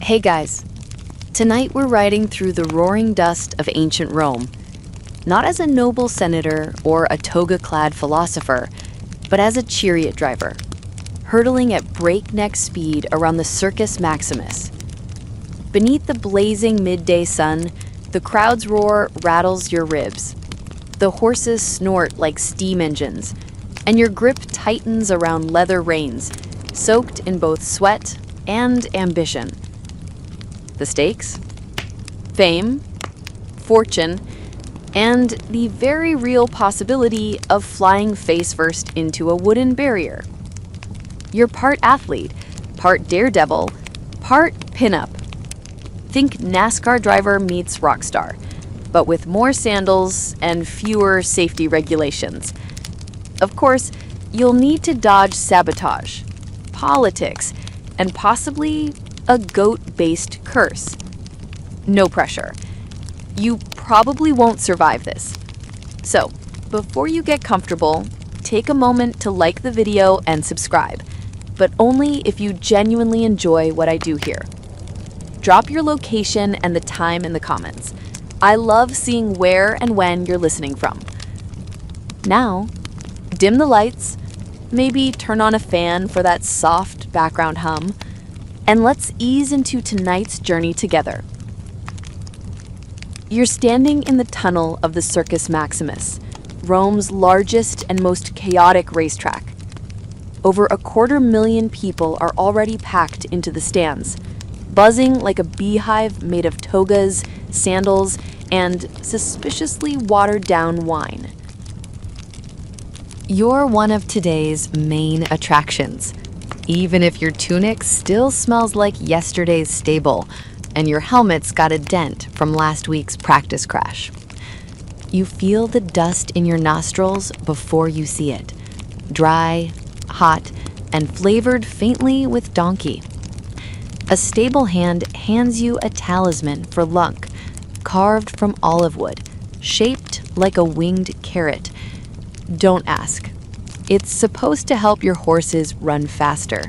Hey guys, tonight we're riding through the roaring dust of ancient Rome, not as a noble senator or a toga-clad philosopher, but as a chariot driver, hurtling at breakneck speed around the Circus Maximus. Beneath the blazing midday sun, the crowd's roar rattles your ribs. The horses snort like steam engines, and your grip tightens around leather reins, soaked in both sweat and ambition. The stakes? Fame, fortune, and the very real possibility of flying face first into a wooden barrier. You're part athlete, part daredevil, part pinup. Think NASCAR driver meets rock star, but with more sandals and fewer safety regulations. Of course, you'll need to dodge sabotage, politics, and possibly a goat-based curse. No pressure. You probably won't survive this. So, before you get comfortable, take a moment to like the video and subscribe, but only if you genuinely enjoy what I do here. Drop your location and the time in the comments. I love seeing where and when you're listening from. Now, dim the lights, maybe turn on a fan for that soft background hum, and let's ease into tonight's journey together. You're standing in the tunnel of the Circus Maximus, Rome's largest and most chaotic racetrack. Over 250,000 people are already packed into the stands, buzzing like a beehive made of togas, sandals, and suspiciously watered-down wine. You're one of today's main attractions, even if your tunic still smells like yesterday's stable and your helmet's got a dent from last week's practice crash. You feel the dust in your nostrils before you see it, dry, hot, and flavored faintly with donkey. A stable hand hands you a talisman for luck, carved from olive wood, shaped like a winged carrot. Don't ask. It's supposed to help your horses run faster.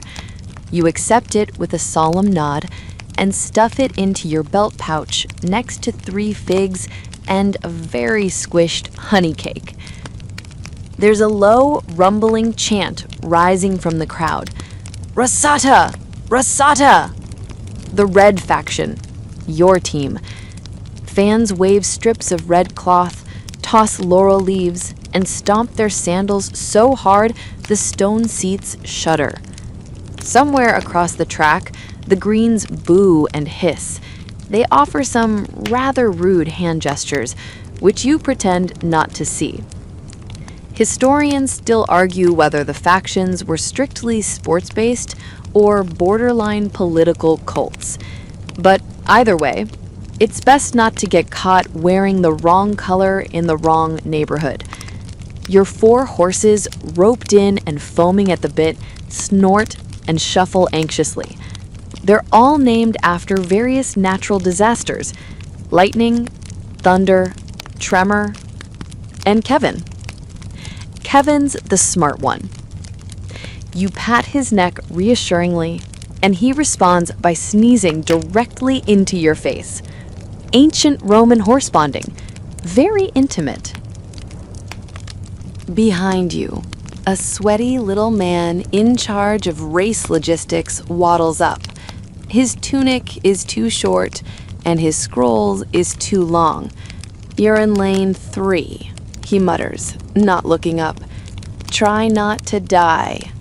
You accept it with a solemn nod and stuff it into your belt pouch next to 3 figs and a very squished honey cake. There's a low, rumbling chant rising from the crowd. Rasata! Rasata! The red faction, your team. Fans wave strips of red cloth, toss laurel leaves, and stomp their sandals so hard the stone seats shudder. Somewhere across the track, the greens boo and hiss. They offer some rather rude hand gestures, which you pretend not to see. Historians still argue whether the factions were strictly sports-based or borderline political cults. But either way, it's best not to get caught wearing the wrong color in the wrong neighborhood. Your 4 horses, roped in and foaming at the bit, snort and shuffle anxiously. They're all named after various natural disasters: lightning, thunder, tremor, and Kevin. Kevin's the smart one. You pat his neck reassuringly, and he responds by sneezing directly into your face. Ancient Roman horse bonding. Very intimate. Behind you, a sweaty little man in charge of race logistics waddles up. His tunic is too short, and his scrolls is too long. You're in lane 3, he mutters, not looking up. Try not to die.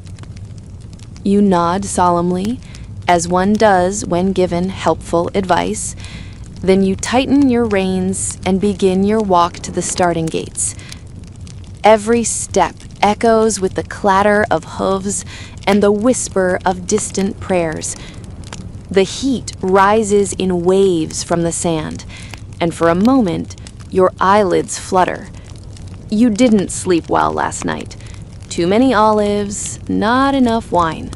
You nod solemnly, as one does when given helpful advice. Then you tighten your reins and begin your walk to the starting gates. Every step echoes with the clatter of hooves and the whisper of distant prayers. The heat rises in waves from the sand, and for a moment, your eyelids flutter. You didn't sleep well last night. Too many olives, not enough wine.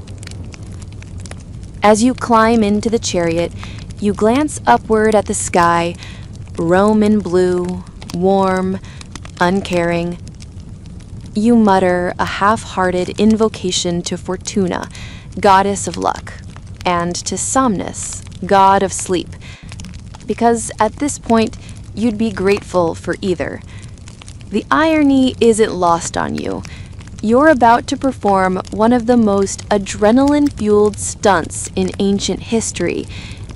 As you climb into the chariot, you glance upward at the sky, Roman blue, warm, uncaring. You mutter a half-hearted invocation to Fortuna, goddess of luck, and to Somnus, god of sleep. Because at this point, you'd be grateful for either. The irony isn't lost on you. You're about to perform one of the most adrenaline-fueled stunts in ancient history,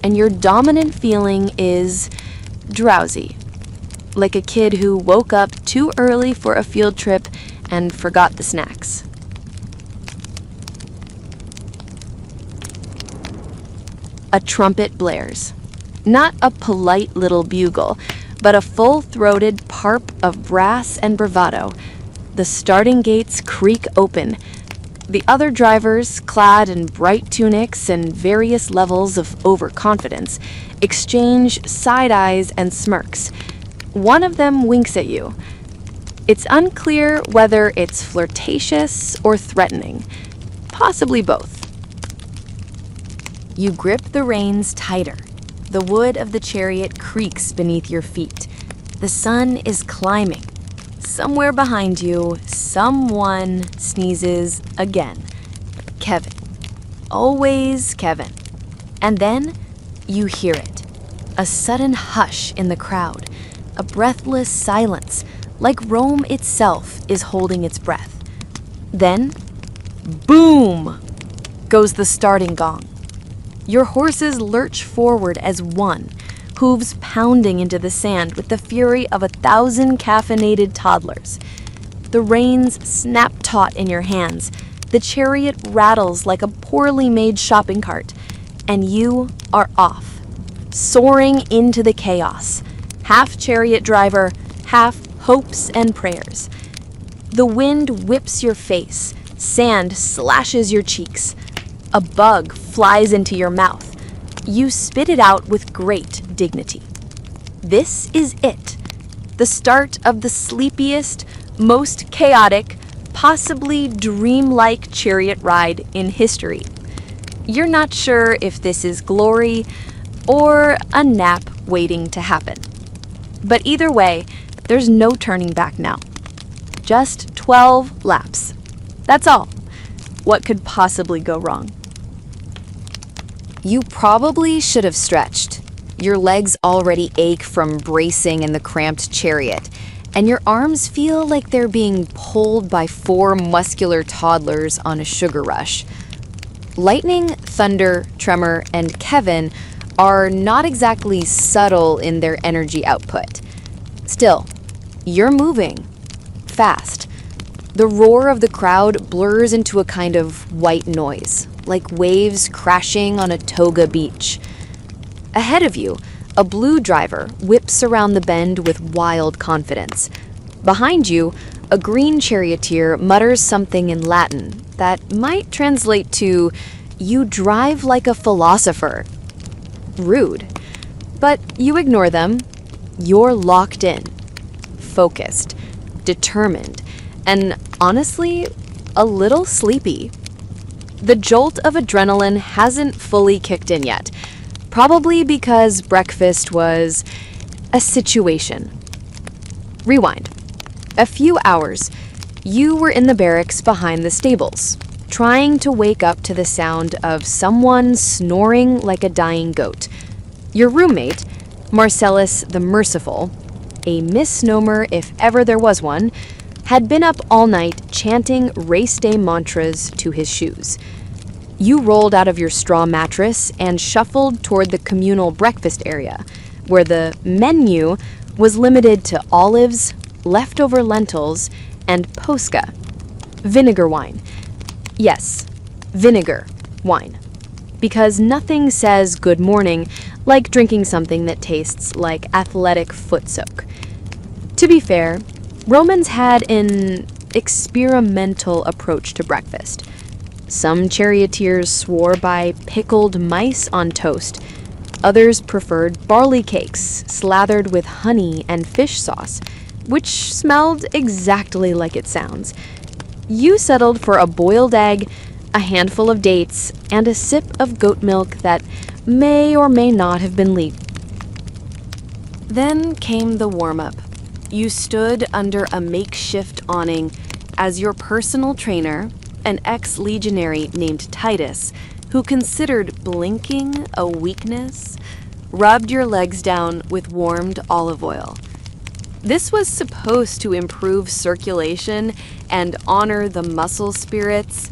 and your dominant feeling is drowsy. Like a kid who woke up too early for a field trip and forgot the snacks. A trumpet blares. Not a polite little bugle, but a full-throated parp of brass and bravado. The starting gates creak open. The other drivers, clad in bright tunics and various levels of overconfidence, exchange side eyes and smirks. One of them winks at you. It's unclear whether it's flirtatious or threatening. Possibly both. You grip the reins tighter. The wood of the chariot creaks beneath your feet. The sun is climbing. Somewhere behind you, someone sneezes again. Kevin. Always Kevin. And then you hear it. A sudden hush in the crowd. A breathless silence, like Rome itself is holding its breath. Then, boom, goes the starting gong. Your horses lurch forward as one, hooves pounding into the sand with the fury of 1,000 caffeinated toddlers. The reins snap taut in your hands. The chariot rattles like a poorly made shopping cart, and you are off, soaring into the chaos, half chariot driver, half hopes and prayers. The wind whips your face, sand slashes your cheeks. A bug flies into your mouth. You spit it out with great dignity. This is it, the start of the sleepiest, most chaotic, possibly dreamlike chariot ride in history. You're not sure if this is glory or a nap waiting to happen. But either way, there's no turning back now. Just 12 laps. That's all. What could possibly go wrong? You probably should have stretched. Your legs already ache from bracing in the cramped chariot, and your arms feel like they're being pulled by 4 muscular toddlers on a sugar rush. Lightning, Thunder, Tremor, and Kevin are not exactly subtle in their energy output. Still, you're moving. Fast. The roar of the crowd blurs into a kind of white noise, like waves crashing on a toga beach. Ahead of you, a blue driver whips around the bend with wild confidence. Behind you, a green charioteer mutters something in Latin that might translate to, "You drive like a philosopher." Rude. But you ignore them. You're locked in, focused, determined, and honestly, a little sleepy. The jolt of adrenaline hasn't fully kicked in yet, probably because breakfast was a situation. Rewind. A few hours, you were in the barracks behind the stables, trying to wake up to the sound of someone snoring like a dying goat. Your roommate, Marcellus the Merciful, a misnomer if ever there was one, had been up all night chanting race day mantras to his shoes. You rolled out of your straw mattress and shuffled toward the communal breakfast area, where the menu was limited to olives, leftover lentils, and posca, vinegar wine. Yes, vinegar wine. Because nothing says good morning like drinking something that tastes like athletic foot soak. To be fair, Romans had an experimental approach to breakfast. Some charioteers swore by pickled mice on toast. Others preferred barley cakes slathered with honey and fish sauce, which smelled exactly like it sounds. You settled for a boiled egg, a handful of dates, and a sip of goat milk that may or may not have been leaked. Then came the warm-up. You stood under a makeshift awning as your personal trainer, an ex-legionary named Titus, who considered blinking a weakness, rubbed your legs down with warmed olive oil. This was supposed to improve circulation and honor the muscle spirits.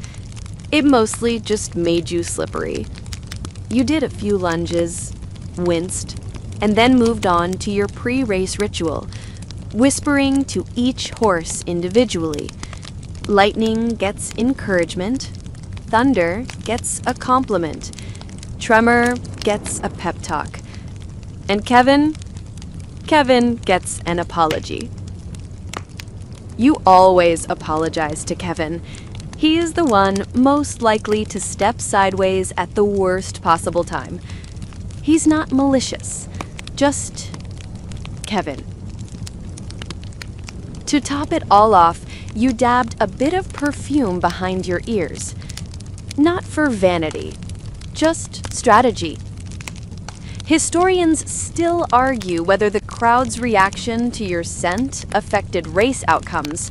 It mostly just made you slippery. You did a few lunges, winced, and then moved on to your pre-race ritual, whispering to each horse individually. Lightning gets encouragement, thunder gets a compliment, tremor gets a pep talk, and Kevin gets an apology. You always apologize to Kevin. He is the one most likely to step sideways at the worst possible time. He's not malicious, just Kevin. To top it all off, you dabbed a bit of perfume behind your ears. Not for vanity, just strategy. Historians still argue whether the crowd's reaction to your scent affected race outcomes,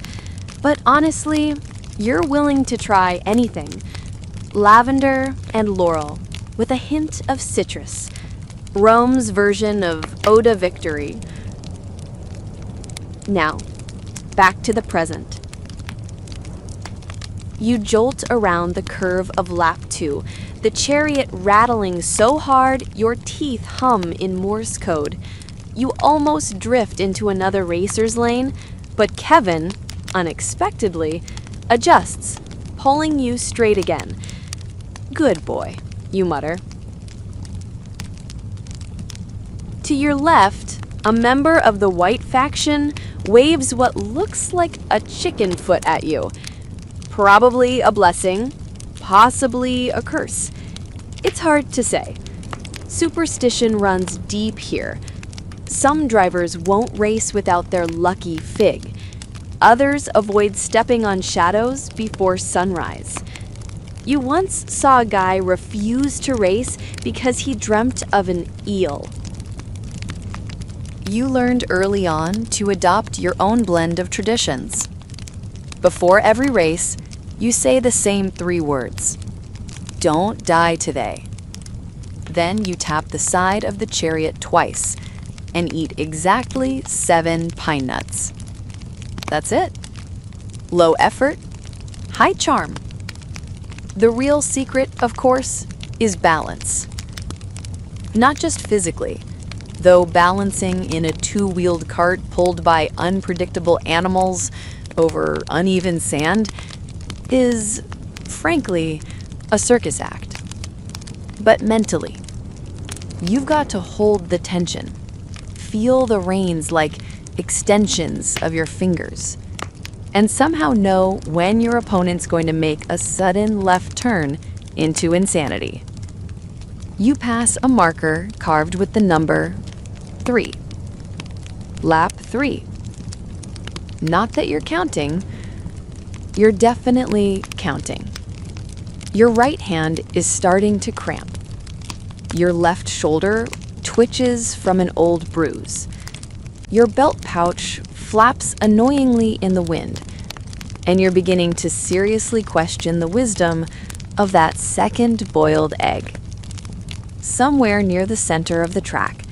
but honestly, you're willing to try anything. Lavender and laurel, with a hint of citrus. Rome's version of Ode to Victory. Now, back to the present. You jolt around the curve of lap 2, the chariot rattling so hard your teeth hum in Morse code. You almost drift into another racer's lane, but Kevin, unexpectedly, adjusts, pulling you straight again. Good boy, you mutter. To your left, a member of the white faction waves what looks like a chicken foot at you. Probably a blessing, possibly a curse. It's hard to say. Superstition runs deep here. Some drivers won't race without their lucky fig. Others avoid stepping on shadows before sunrise. You once saw a guy refuse to race because he dreamt of an eel. You learned early on to adopt your own blend of traditions. Before every race, you say the same 3 words. Don't die today. Then you tap the side of the chariot twice and eat exactly 7 pine nuts. That's it. Low effort, high charm. The real secret, of course, is balance. Not just physically, though balancing in a 2-wheeled cart pulled by unpredictable animals over uneven sand is, frankly, a circus act. But mentally, you've got to hold the tension. Feel the reins like extensions of your fingers, and somehow know when your opponent's going to make a sudden left turn into insanity. You pass a marker carved with the number 3. Lap 3. Not that you're counting, you're definitely counting. Your right hand is starting to cramp. Your left shoulder twitches from an old bruise. Your belt pouch flaps annoyingly in the wind, and you're beginning to seriously question the wisdom of that second boiled egg. Somewhere near the center of the track,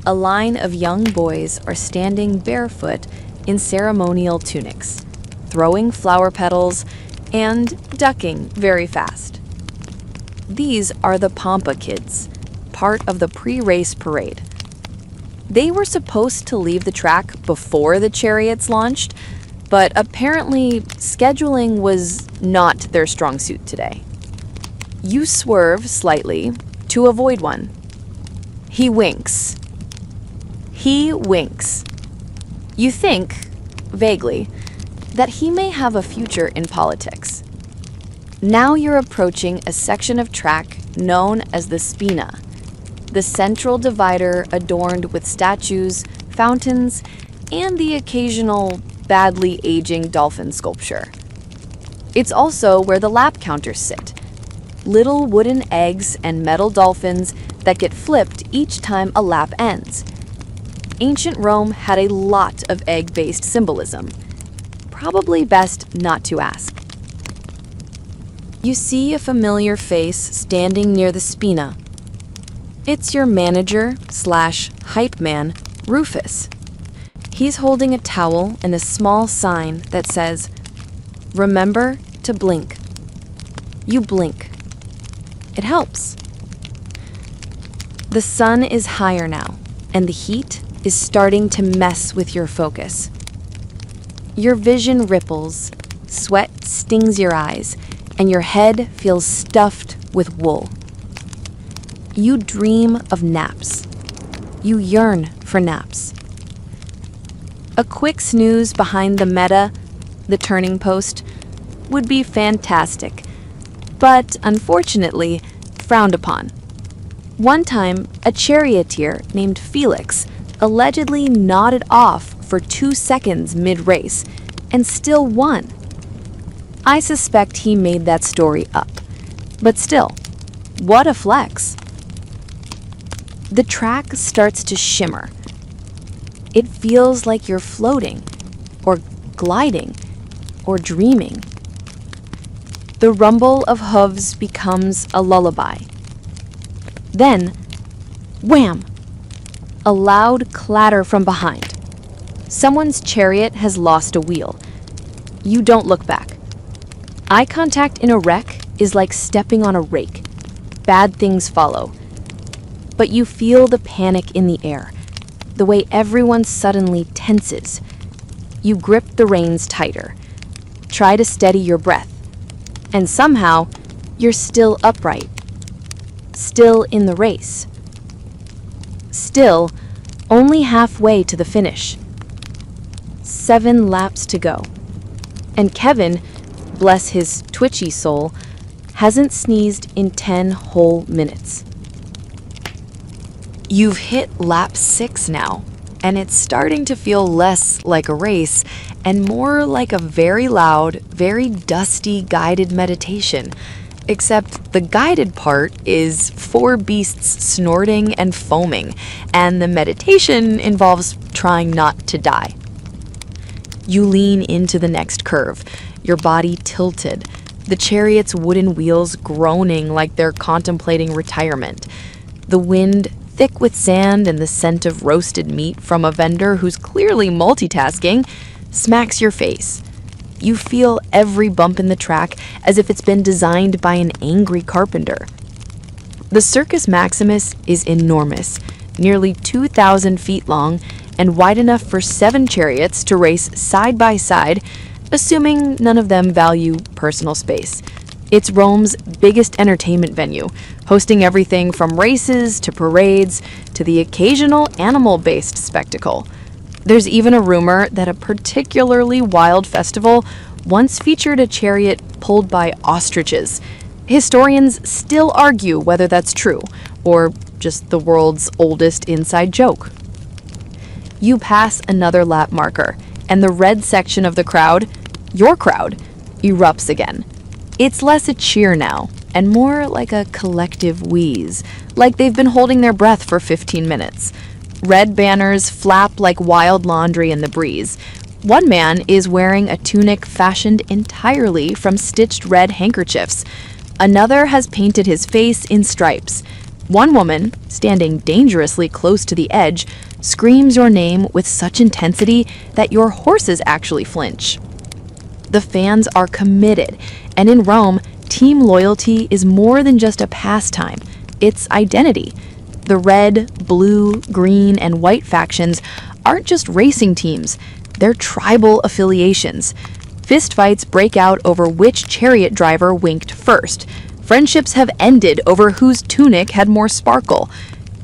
a line of young boys are standing barefoot in ceremonial tunics, throwing flower petals and ducking very fast. These are the Pampa Kids, part of the pre-race parade. They were supposed to leave the track before the chariots launched, but apparently scheduling was not their strong suit today. You swerve slightly to avoid one. He winks. He winks. You think, vaguely, that he may have a future in politics. Now you're approaching a section of track known as the Spina, the central divider adorned with statues, fountains, and the occasional badly aging dolphin sculpture. It's also where the lap counters sit, little wooden eggs and metal dolphins that get flipped each time a lap ends. Ancient Rome had a lot of egg-based symbolism. Probably best not to ask. You see a familiar face standing near the spina. It's your manager/hype man, Rufus. He's holding a towel and a small sign that says, "Remember to blink." You blink. It helps. The sun is higher now, and the heat is starting to mess with your focus. Your vision ripples, sweat stings your eyes, and your head feels stuffed with wool. You dream of naps. You yearn for naps. A quick snooze behind the meta, the turning post, would be fantastic, but unfortunately frowned upon. One time, a charioteer named Felix allegedly nodded off for 2 seconds mid-race and still won. I suspect he made that story up, but still, what a flex. The track starts to shimmer. It feels like you're floating, or gliding, or dreaming. The rumble of hooves becomes a lullaby. Then, wham! A loud clatter from behind. Someone's chariot has lost a wheel. You don't look back. Eye contact in a wreck is like stepping on a rake. Bad things follow. But you feel the panic in the air, the way everyone suddenly tenses. You grip the reins tighter. Try to steady your breath. And somehow, you're still upright. Still in the race. Still, only halfway to the finish. 7 laps to go. And Kevin, bless his twitchy soul, hasn't sneezed in 10 whole minutes. You've hit lap 6 now, and it's starting to feel less like a race and more like a very loud, very dusty guided meditation. Except the guided part is 4 beasts snorting and foaming, and the meditation involves trying not to die. You lean into the next curve, your body tilted, the chariot's wooden wheels groaning like they're contemplating retirement. The wind, thick with sand and the scent of roasted meat from a vendor who's clearly multitasking, smacks your face. You feel every bump in the track as if it's been designed by an angry carpenter. The Circus Maximus is enormous, nearly 2,000 feet long and wide enough for 7 chariots to race side by side, assuming none of them value personal space. It's Rome's biggest entertainment venue, hosting everything from races to parades to the occasional animal-based spectacle. There's even a rumor that a particularly wild festival once featured a chariot pulled by ostriches. Historians still argue whether that's true, or just the world's oldest inside joke. You pass another lap marker, and the red section of the crowd, your crowd, erupts again. It's less a cheer now, and more like a collective wheeze, like they've been holding their breath for 15 minutes. Red banners flap like wild laundry in the breeze. One man is wearing a tunic fashioned entirely from stitched red handkerchiefs. Another has painted his face in stripes. One woman, standing dangerously close to the edge, screams your name with such intensity that your horses actually flinch. The fans are committed, and in Rome, team loyalty is more than just a pastime. It's identity. The red, blue, green, and white factions aren't just racing teams. They're tribal affiliations. Fistfights break out over which chariot driver winked first. Friendships have ended over whose tunic had more sparkle.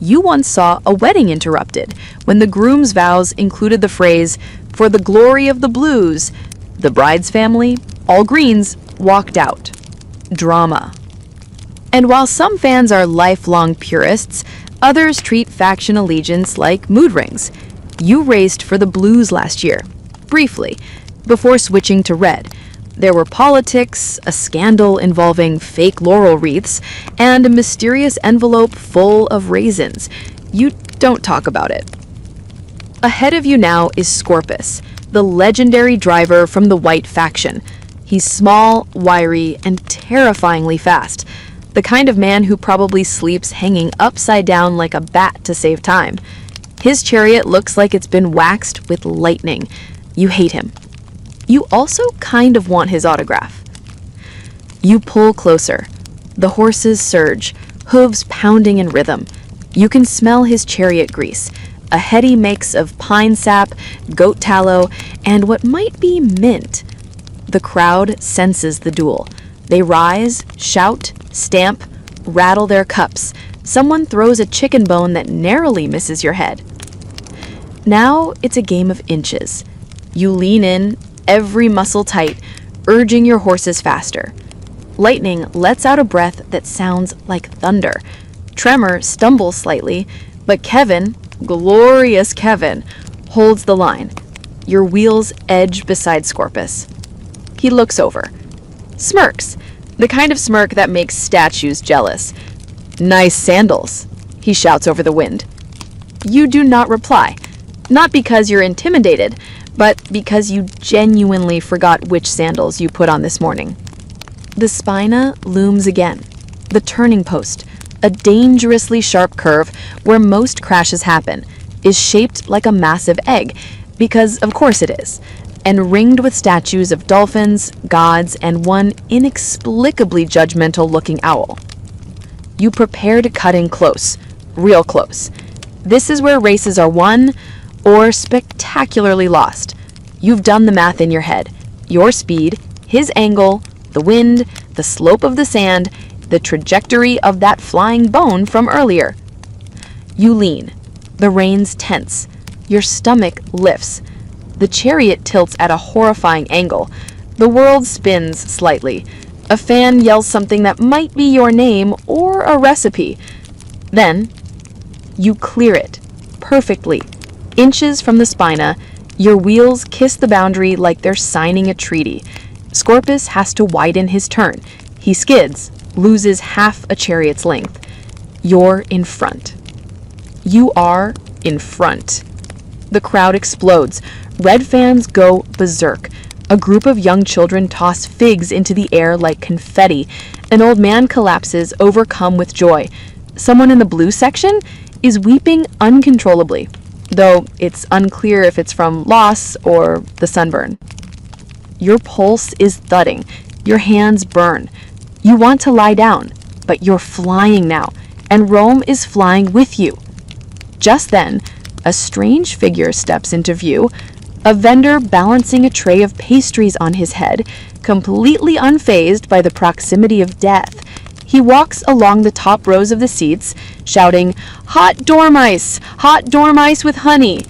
You once saw a wedding interrupted when the groom's vows included the phrase, "For the glory of the blues." The bride's family, all greens, walked out. Drama. And while some fans are lifelong purists, others treat faction allegiance like mood rings. You raced for the blues last year, briefly, before switching to red. There were politics, a scandal involving fake laurel wreaths, and a mysterious envelope full of raisins. You don't talk about it. Ahead of you now is Scorpus, the legendary driver from the white faction. He's small, wiry, and terrifyingly fast. The kind of man who probably sleeps hanging upside down like a bat to save time. His chariot looks like it's been waxed with lightning. You hate him. You also kind of want his autograph. You pull closer. The horses surge, hooves pounding in rhythm. You can smell his chariot grease, a heady mix of pine sap, goat tallow, and what might be mint. The crowd senses the duel. They rise, shout, stamp, rattle their cups. Someone throws a chicken bone that narrowly misses your head. Now it's a game of inches. You lean in, every muscle tight, urging your horses faster. Lightning lets out a breath that sounds like thunder. Tremor stumbles slightly, but Kevin, glorious Kevin, holds the line. Your wheels edge beside Circus. He looks over. Smirks, the kind of smirk that makes statues jealous. Nice sandals, he shouts over the wind. You do not reply, not because you're intimidated, but because you genuinely forgot which sandals you put on this morning. The spina looms again, the turning post, a dangerously sharp curve where most crashes happen, is shaped like a massive egg, because of course it is, and ringed with statues of dolphins, gods, and one inexplicably judgmental-looking owl. You prepare to cut in close, real close. This is where races are won or spectacularly lost. You've done the math in your head. Your speed, his angle, the wind, the slope of the sand, the trajectory of that flying bone from earlier. You lean. The reins tense. Your stomach lifts. The chariot tilts at a horrifying angle. The world spins slightly. A fan yells something that might be your name or a recipe. Then, you clear it perfectly. Inches from the spina, your wheels kiss the boundary like they're signing a treaty. Circus has to widen his turn. He skids, loses half a chariot's length. You're in front. You are in front. The crowd explodes. Red fans go berserk. A group of young children toss figs into the air like confetti. An old man collapses, overcome with joy. Someone in the blue section is weeping uncontrollably, though it's unclear if it's from loss or the sunburn. Your pulse is thudding. Your hands burn. You want to lie down, but you're flying now, and Rome is flying with you. Just then, a strange figure steps into view, a vendor balancing a tray of pastries on his head, completely unfazed by the proximity of death. He walks along the top rows of the seats, shouting, hot dormice with honey."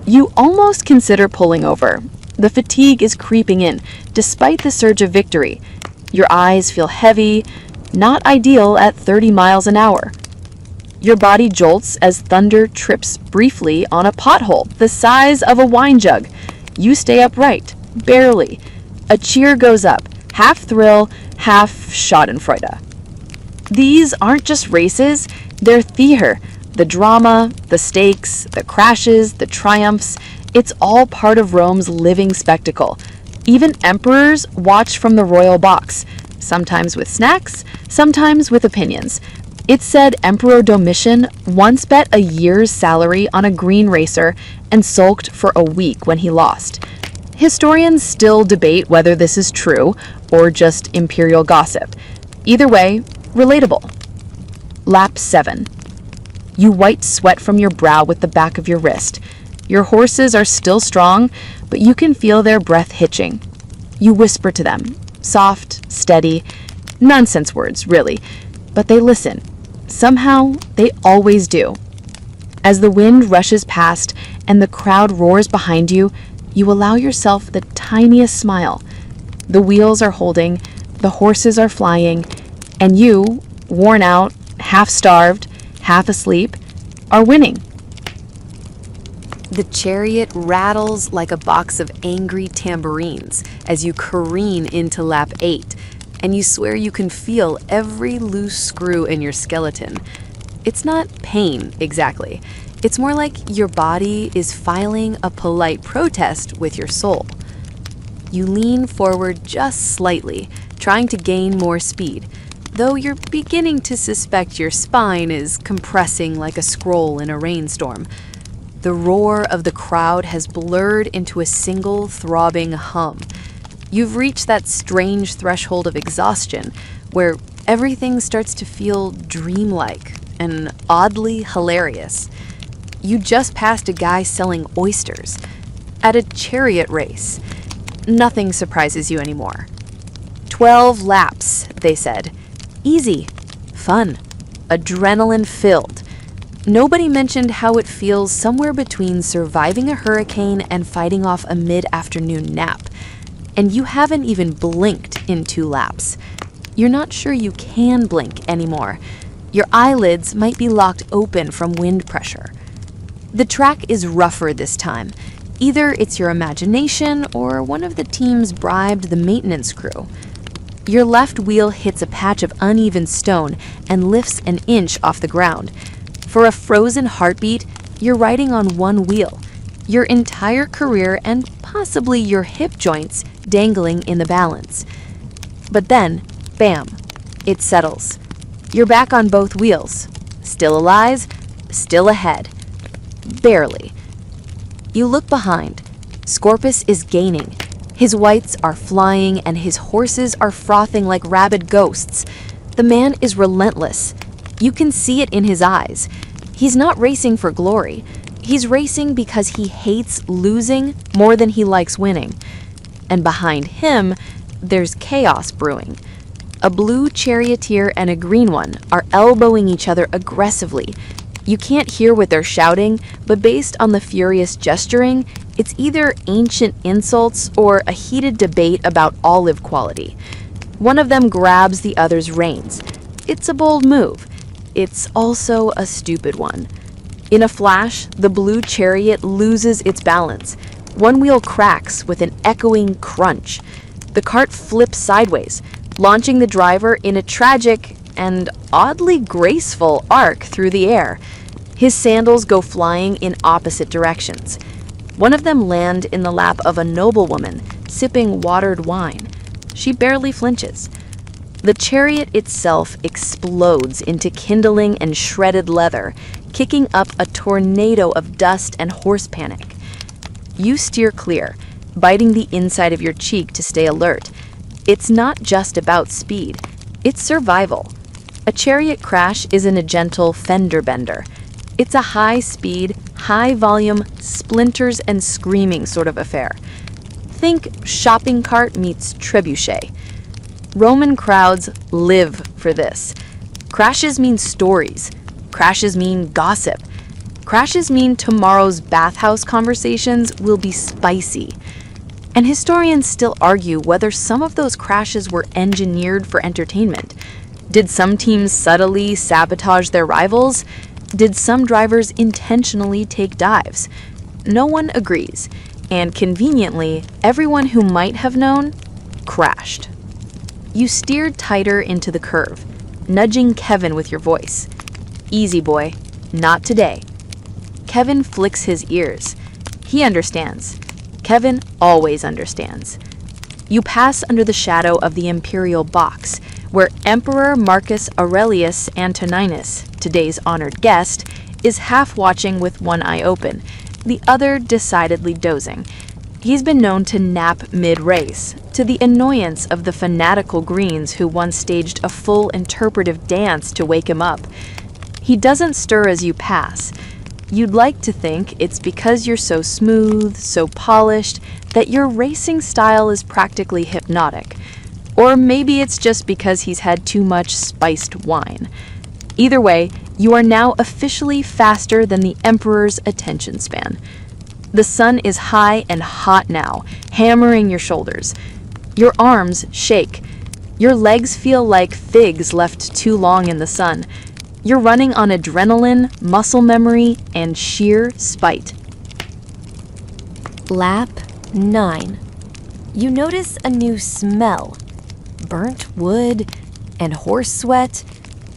You almost consider pulling over. The fatigue is creeping in, despite the surge of victory. Your eyes feel heavy, not ideal at 30 miles an hour. Your body jolts as thunder trips briefly on a pothole the size of a wine jug. You stay upright, barely. A cheer goes up, half thrill, half schadenfreude. These aren't just races, they're theater. The drama, the stakes, the crashes, the triumphs, it's all part of Rome's living spectacle. Even emperors watch from the royal box, sometimes with snacks, sometimes with opinions. It's said Emperor Domitian once bet a year's salary on a green racer and sulked for a week when he lost. Historians still debate whether this is true or just imperial gossip. Either way, relatable. Lap 7. You wipe sweat from your brow with the back of your wrist. Your horses are still strong, but you can feel their breath hitching. You whisper to them, soft, steady, nonsense words, really, but they listen. Somehow, they always do. As the wind rushes past and the crowd roars behind you, you allow yourself the tiniest smile. The wheels are holding, the horses are flying, and you, worn out, half-starved, half asleep, are winning. The chariot rattles like a box of angry tambourines as you careen into lap 8, and you swear you can feel every loose screw in your skeleton. It's not pain, exactly. It's more like your body is filing a polite protest with your soul. You lean forward just slightly, trying to gain more speed, though you're beginning to suspect your spine is compressing like a scroll in a rainstorm. The roar of the crowd has blurred into a single throbbing hum. You've reached that strange threshold of exhaustion where everything starts to feel dreamlike and oddly hilarious. You just passed a guy selling oysters at a chariot race. Nothing surprises you anymore. 12 laps, they said. Easy, fun, adrenaline-filled. Nobody mentioned how it feels somewhere between surviving a hurricane and fighting off a mid-afternoon nap. And you haven't even blinked in 2 laps. You're not sure you can blink anymore. Your eyelids might be locked open from wind pressure. The track is rougher this time. Either it's your imagination or one of the teams bribed the maintenance crew. Your left wheel hits a patch of uneven stone and lifts an inch off the ground. For a frozen heartbeat, you're riding on one wheel. Your entire career and possibly your hip joints dangling in the balance. But then, bam, it settles. You're back on both wheels. Still alive, still ahead. Barely. You look behind. Circus is gaining. His whites are flying and his horses are frothing like rabid ghosts. The man is relentless. You can see it in his eyes. He's not racing for glory. He's racing because he hates losing more than he likes winning. And behind him, there's chaos brewing. A blue charioteer and a green one are elbowing each other aggressively. You can't hear what they're shouting, but based on the furious gesturing, it's either ancient insults or a heated debate about olive quality. One of them grabs the other's reins. It's a bold move. It's also a stupid one. In a flash, the blue chariot loses its balance. One wheel cracks with an echoing crunch. The cart flips sideways, launching the driver in a tragic and oddly graceful arc through the air. His sandals go flying in opposite directions. One of them lands in the lap of a noblewoman sipping watered wine. She barely flinches. The chariot itself explodes into kindling and shredded leather, kicking up a tornado of dust and horse panic. You steer clear, biting the inside of your cheek to stay alert. It's not just about speed, it's survival. A chariot crash isn't a gentle fender bender. It's a high-speed, high-volume, splinters and screaming sort of affair. Think shopping cart meets trebuchet. Roman crowds live for this. Crashes mean stories. Crashes mean gossip. Crashes mean tomorrow's bathhouse conversations will be spicy. And historians still argue whether some of those crashes were engineered for entertainment. Did some teams subtly sabotage their rivals? Did some drivers intentionally take dives? No one agrees, and conveniently, everyone who might have known crashed. You steered tighter into the curve, nudging Kevin with your voice. Easy, boy. Not today. Kevin flicks his ears. He understands. Kevin always understands. You pass under the shadow of the imperial box, where Emperor Marcus Aurelius Antoninus, today's honored guest, is half watching with one eye open, the other decidedly dozing. He's been known to nap mid-race, to the annoyance of the fanatical Greens who once staged a full interpretive dance to wake him up. He doesn't stir as you pass. You'd like to think it's because you're so smooth, so polished, that your racing style is practically hypnotic. Or maybe it's just because he's had too much spiced wine. Either way, you are now officially faster than the Emperor's attention span. The sun is high and hot now, hammering your shoulders. Your arms shake. Your legs feel like figs left too long in the sun. You're running on adrenaline, muscle memory, and sheer spite. Lap 9. You notice a new smell. Burnt wood and horse sweat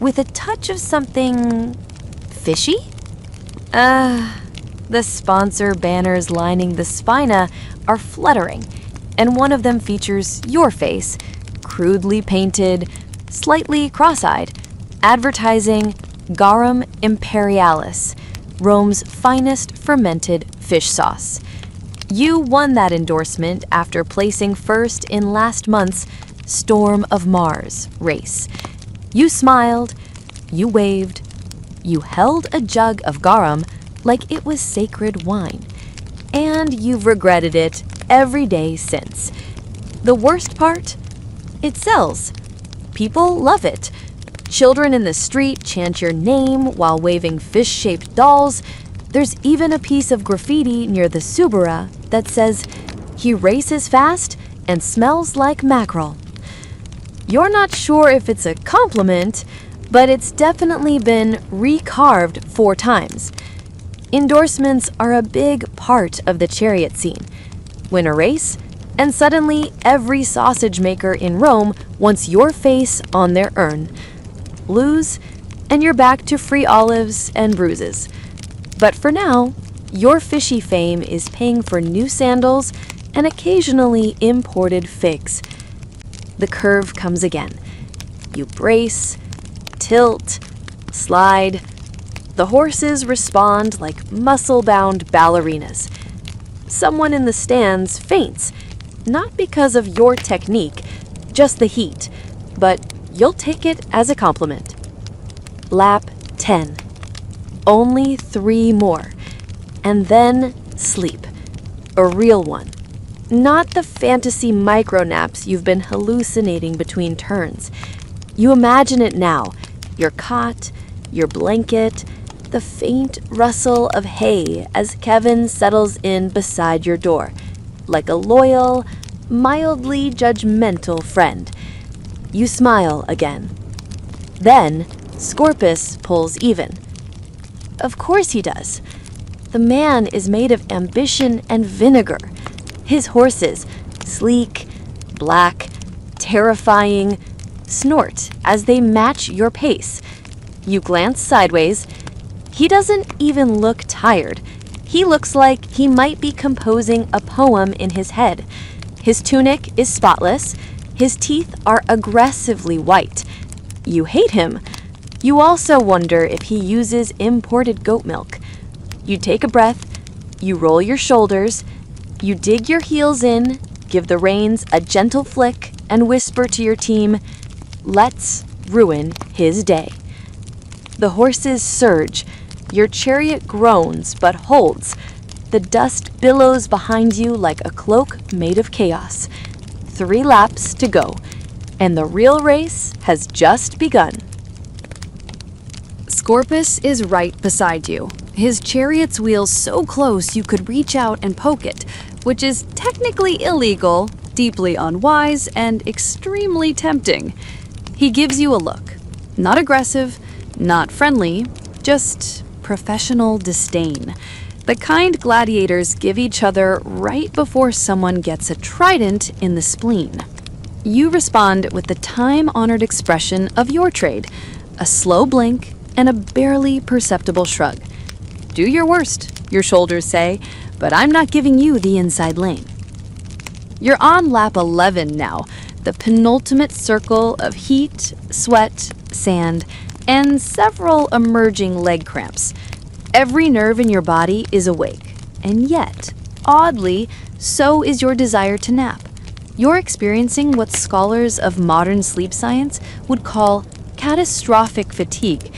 with a touch of something fishy? The sponsor banners lining the spina are fluttering. and one of them features your face, crudely painted, slightly cross-eyed, advertising Garum Imperialis, Rome's finest fermented fish sauce. You won that endorsement after placing first in last month's Storm of Mars race. You smiled, you waved, you held a jug of garum like it was sacred wine, and you've regretted it every day since. The worst part? It sells. People love it. Children in the street chant your name while waving fish-shaped dolls. There's even a piece of graffiti near the Subura that says, "He races fast and smells like mackerel." You're not sure if it's a compliment, but it's definitely been recarved 4 times. Endorsements are a big part of the Chariot scene. Win a race, and suddenly every sausage maker in Rome wants your face on their urn. Lose, and you're back to free olives and bruises. But for now, your fishy fame is paying for new sandals and occasionally imported figs. The curve comes again. You brace, tilt, slide. The horses respond like muscle-bound ballerinas. Someone in the stands faints, not because of your technique, just the heat, but you'll take it as a compliment. Lap 10. Only 3 more. And then sleep. A real one. Not the fantasy micro-naps you've been hallucinating between turns. You imagine it now. Your cot, your blanket, the faint rustle of hay as Kevin settles in beside your door, like a loyal, mildly judgmental friend. You smile again. Then, Scorpus pulls even. Of course he does. The man is made of ambition and vinegar. His horses, sleek, black, terrifying, snort as they match your pace. You glance sideways. He doesn't even look tired. He looks like he might be composing a poem in his head. His tunic is spotless. His teeth are aggressively white. You hate him. You also wonder if he uses imported goat milk. You take a breath. You roll your shoulders. You dig your heels in, give the reins a gentle flick, and whisper to your team, "Let's ruin his day." The horses surge. Your chariot groans but holds. The dust billows behind you like a cloak made of chaos. 3 laps to go, and the real race has just begun. Scorpus is right beside you, his chariot's wheels so close you could reach out and poke it, which is technically illegal, deeply unwise, and extremely tempting. He gives you a look. Not aggressive, not friendly, just professional disdain. The kind gladiators give each other right before someone gets a trident in the spleen. You respond with the time-honored expression of your trade, a slow blink and a barely perceptible shrug. Do your worst, your shoulders say, but I'm not giving you the inside lane. You're on lap 11 now, the penultimate circle of heat, sweat, sand, and several emerging leg cramps. Every nerve in your body is awake, and yet, oddly, so is your desire to nap. You're experiencing what scholars of modern sleep science would call catastrophic fatigue,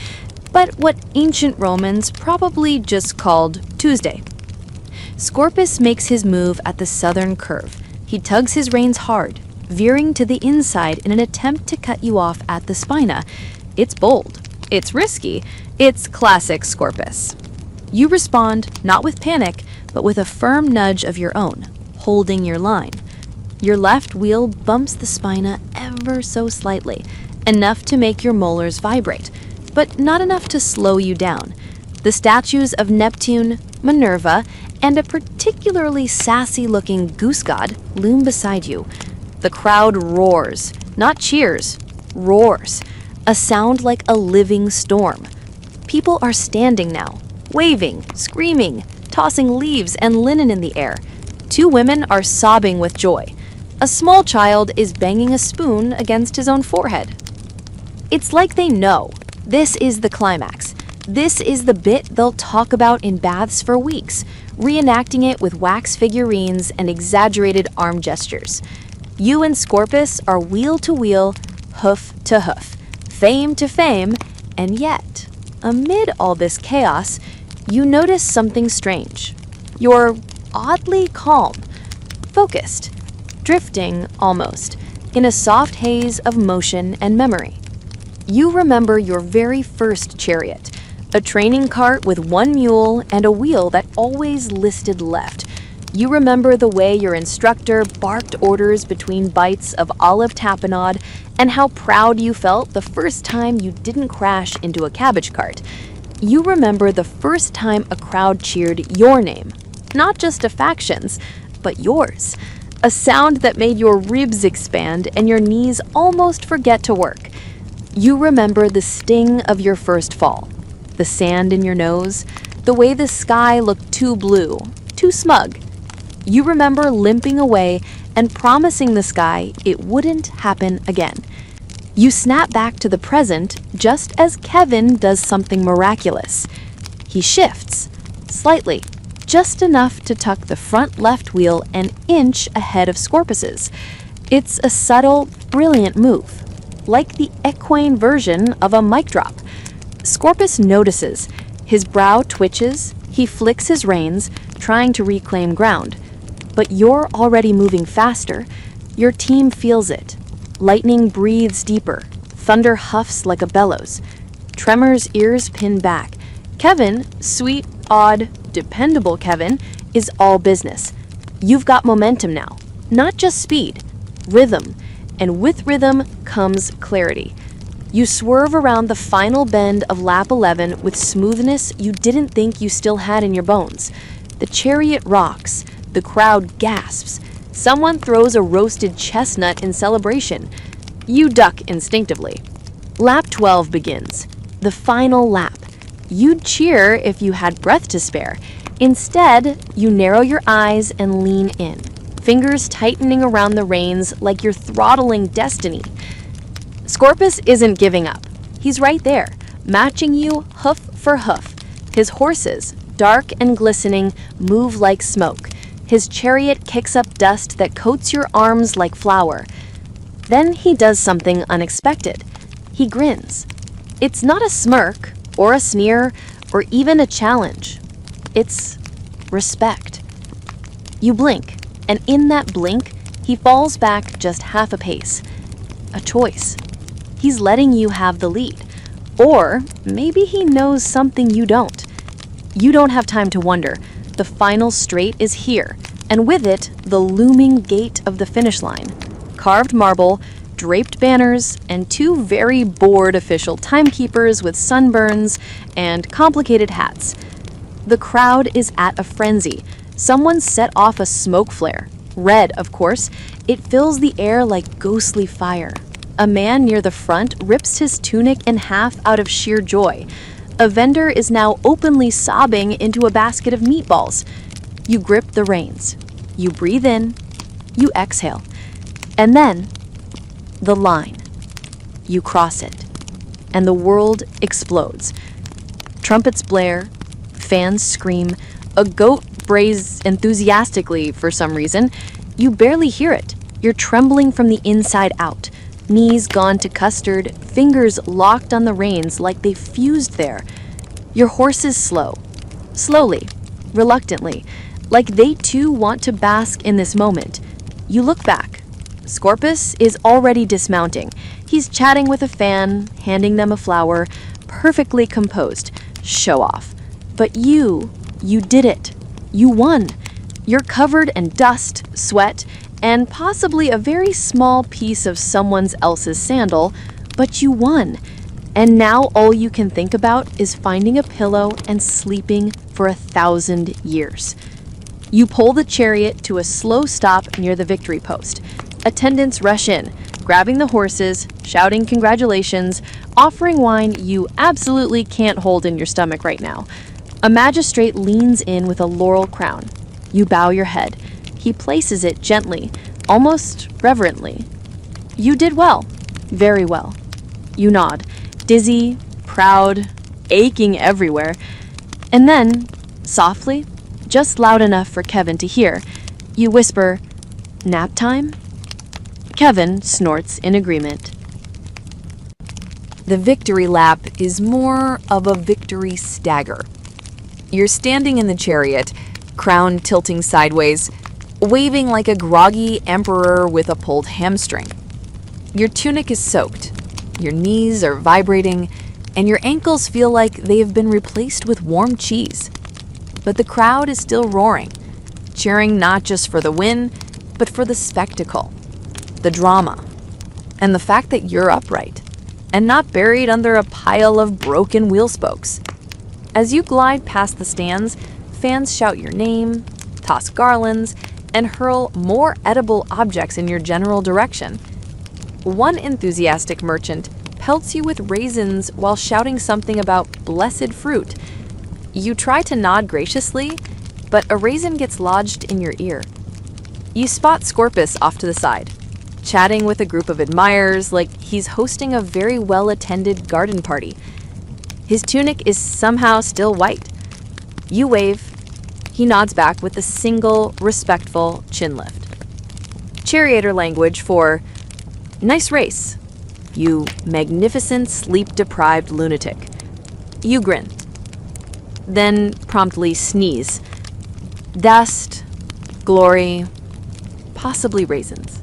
but what ancient Romans probably just called Tuesday. Scorpus makes his move at the southern curve. He tugs his reins hard, veering to the inside in an attempt to cut you off at the spina. It's bold. It's risky. It's classic Scorpus. You respond not with panic, but with a firm nudge of your own, holding your line. Your left wheel bumps the spina ever so slightly, enough to make your molars vibrate, but not enough to slow you down. The statues of Neptune, Minerva, and a particularly sassy-looking goose god loom beside you. The crowd roars, not cheers, roars, a sound like a living storm. People are standing now, waving, screaming, tossing leaves and linen in the air. 2 women are sobbing with joy. A small child is banging a spoon against his own forehead. It's like they know. This is the climax. This is the bit they'll talk about in baths for weeks, reenacting it with wax figurines and exaggerated arm gestures. You and Scorpus are wheel to wheel, hoof to hoof, fame to fame, and yet, amid all this chaos, you notice something strange. You're oddly calm, focused, drifting almost, in a soft haze of motion and memory. You remember your very first chariot, a training cart with one mule and a wheel that always listed left. You remember the way your instructor barked orders between bites of olive tapenade and how proud you felt the first time you didn't crash into a cabbage cart. You remember the first time a crowd cheered your name, not just a faction's, but yours. A sound that made your ribs expand and your knees almost forget to work. You remember the sting of your first fall, the sand in your nose, the way the sky looked too blue, too smug. You remember limping away and promising the sky it wouldn't happen again. You snap back to the present just as Kevin does something miraculous. He shifts, slightly, just enough to tuck the front left wheel an inch ahead of Scorpus's. It's a subtle, brilliant move, like the equine version of a mic drop. Scorpus notices. His brow twitches, he flicks his reins, trying to reclaim ground. But you're already moving faster. Your team feels it. Lightning breathes deeper. Thunder huffs like a bellows. Tremor's ears pin back. Kevin, sweet, odd, dependable Kevin, is all business. You've got momentum now. Not just speed, rhythm. And with rhythm comes clarity. You swerve around the final bend of lap 11 with smoothness you didn't think you still had in your bones. The chariot rocks. The crowd gasps. Someone throws a roasted chestnut in celebration. You duck instinctively. Lap 12 begins. The final lap. You'd cheer if you had breath to spare. Instead, you narrow your eyes and lean in, fingers tightening around the reins like you're throttling destiny. Scorpus isn't giving up. He's right there, matching you hoof for hoof. His horses, dark and glistening, move like smoke. His chariot kicks up dust that coats your arms like flour. Then he does something unexpected. He grins. It's not a smirk, or a sneer, or even a challenge. It's respect. You blink, and in that blink, he falls back just half a pace. A choice. He's letting you have the lead. Or maybe he knows something you don't. You don't have time to wonder. The final straight is here, and with it, the looming gate of the finish line. Carved marble, draped banners, and two very bored official timekeepers with sunburns and complicated hats. The crowd is at a frenzy. Someone set off a smoke flare. Red, of course. It fills the air like ghostly fire. A man near the front rips his tunic in half out of sheer joy. A vendor is now openly sobbing into a basket of meatballs. You grip the reins. You breathe in. You exhale. And then, the line. You cross it. And the world explodes. Trumpets blare. Fans scream. A goat brays enthusiastically for some reason. You barely hear it. You're trembling from the inside out. Knees gone to custard, fingers locked on the reins like they fused there. Your horse is slow. Slowly, reluctantly, like they too want to bask in this moment. You look back. Scorpus is already dismounting. He's chatting with a fan, handing them a flower, perfectly composed. Show off. But you did it. You won. You're covered in dust, sweat, and possibly a very small piece of someone else's sandal, but you won. And now all you can think about is finding a pillow and sleeping for 1,000 years. You pull the chariot to a slow stop near the victory post. Attendants rush in, grabbing the horses, shouting congratulations, offering wine you absolutely can't hold in your stomach right now. A magistrate leans in with a laurel crown. You bow your head. He places it gently, almost reverently. You did well, very well. You nod, dizzy, proud, aching everywhere. And then, softly, just loud enough for Kevin to hear, you whisper, "Nap time?" Kevin snorts in agreement. The victory lap is more of a victory stagger. You're standing in the chariot, crown tilting sideways, waving like a groggy emperor with a pulled hamstring. Your tunic is soaked, your knees are vibrating, and your ankles feel like they have been replaced with warm cheese. But the crowd is still roaring, cheering not just for the win, but for the spectacle, the drama, and the fact that you're upright and not buried under a pile of broken wheel spokes. As you glide past the stands, fans shout your name, toss garlands, and hurl more edible objects in your general direction. One enthusiastic merchant pelts you with raisins while shouting something about blessed fruit. You try to nod graciously, but a raisin gets lodged in your ear. You spot Circus off to the side, chatting with a group of admirers like he's hosting a very well-attended garden party. His tunic is somehow still white. You wave. He nods back with a single, respectful chin lift. Charioter language for, "Nice race, you magnificent sleep-deprived lunatic." You grin. Then promptly sneeze. Dust, glory, possibly raisins.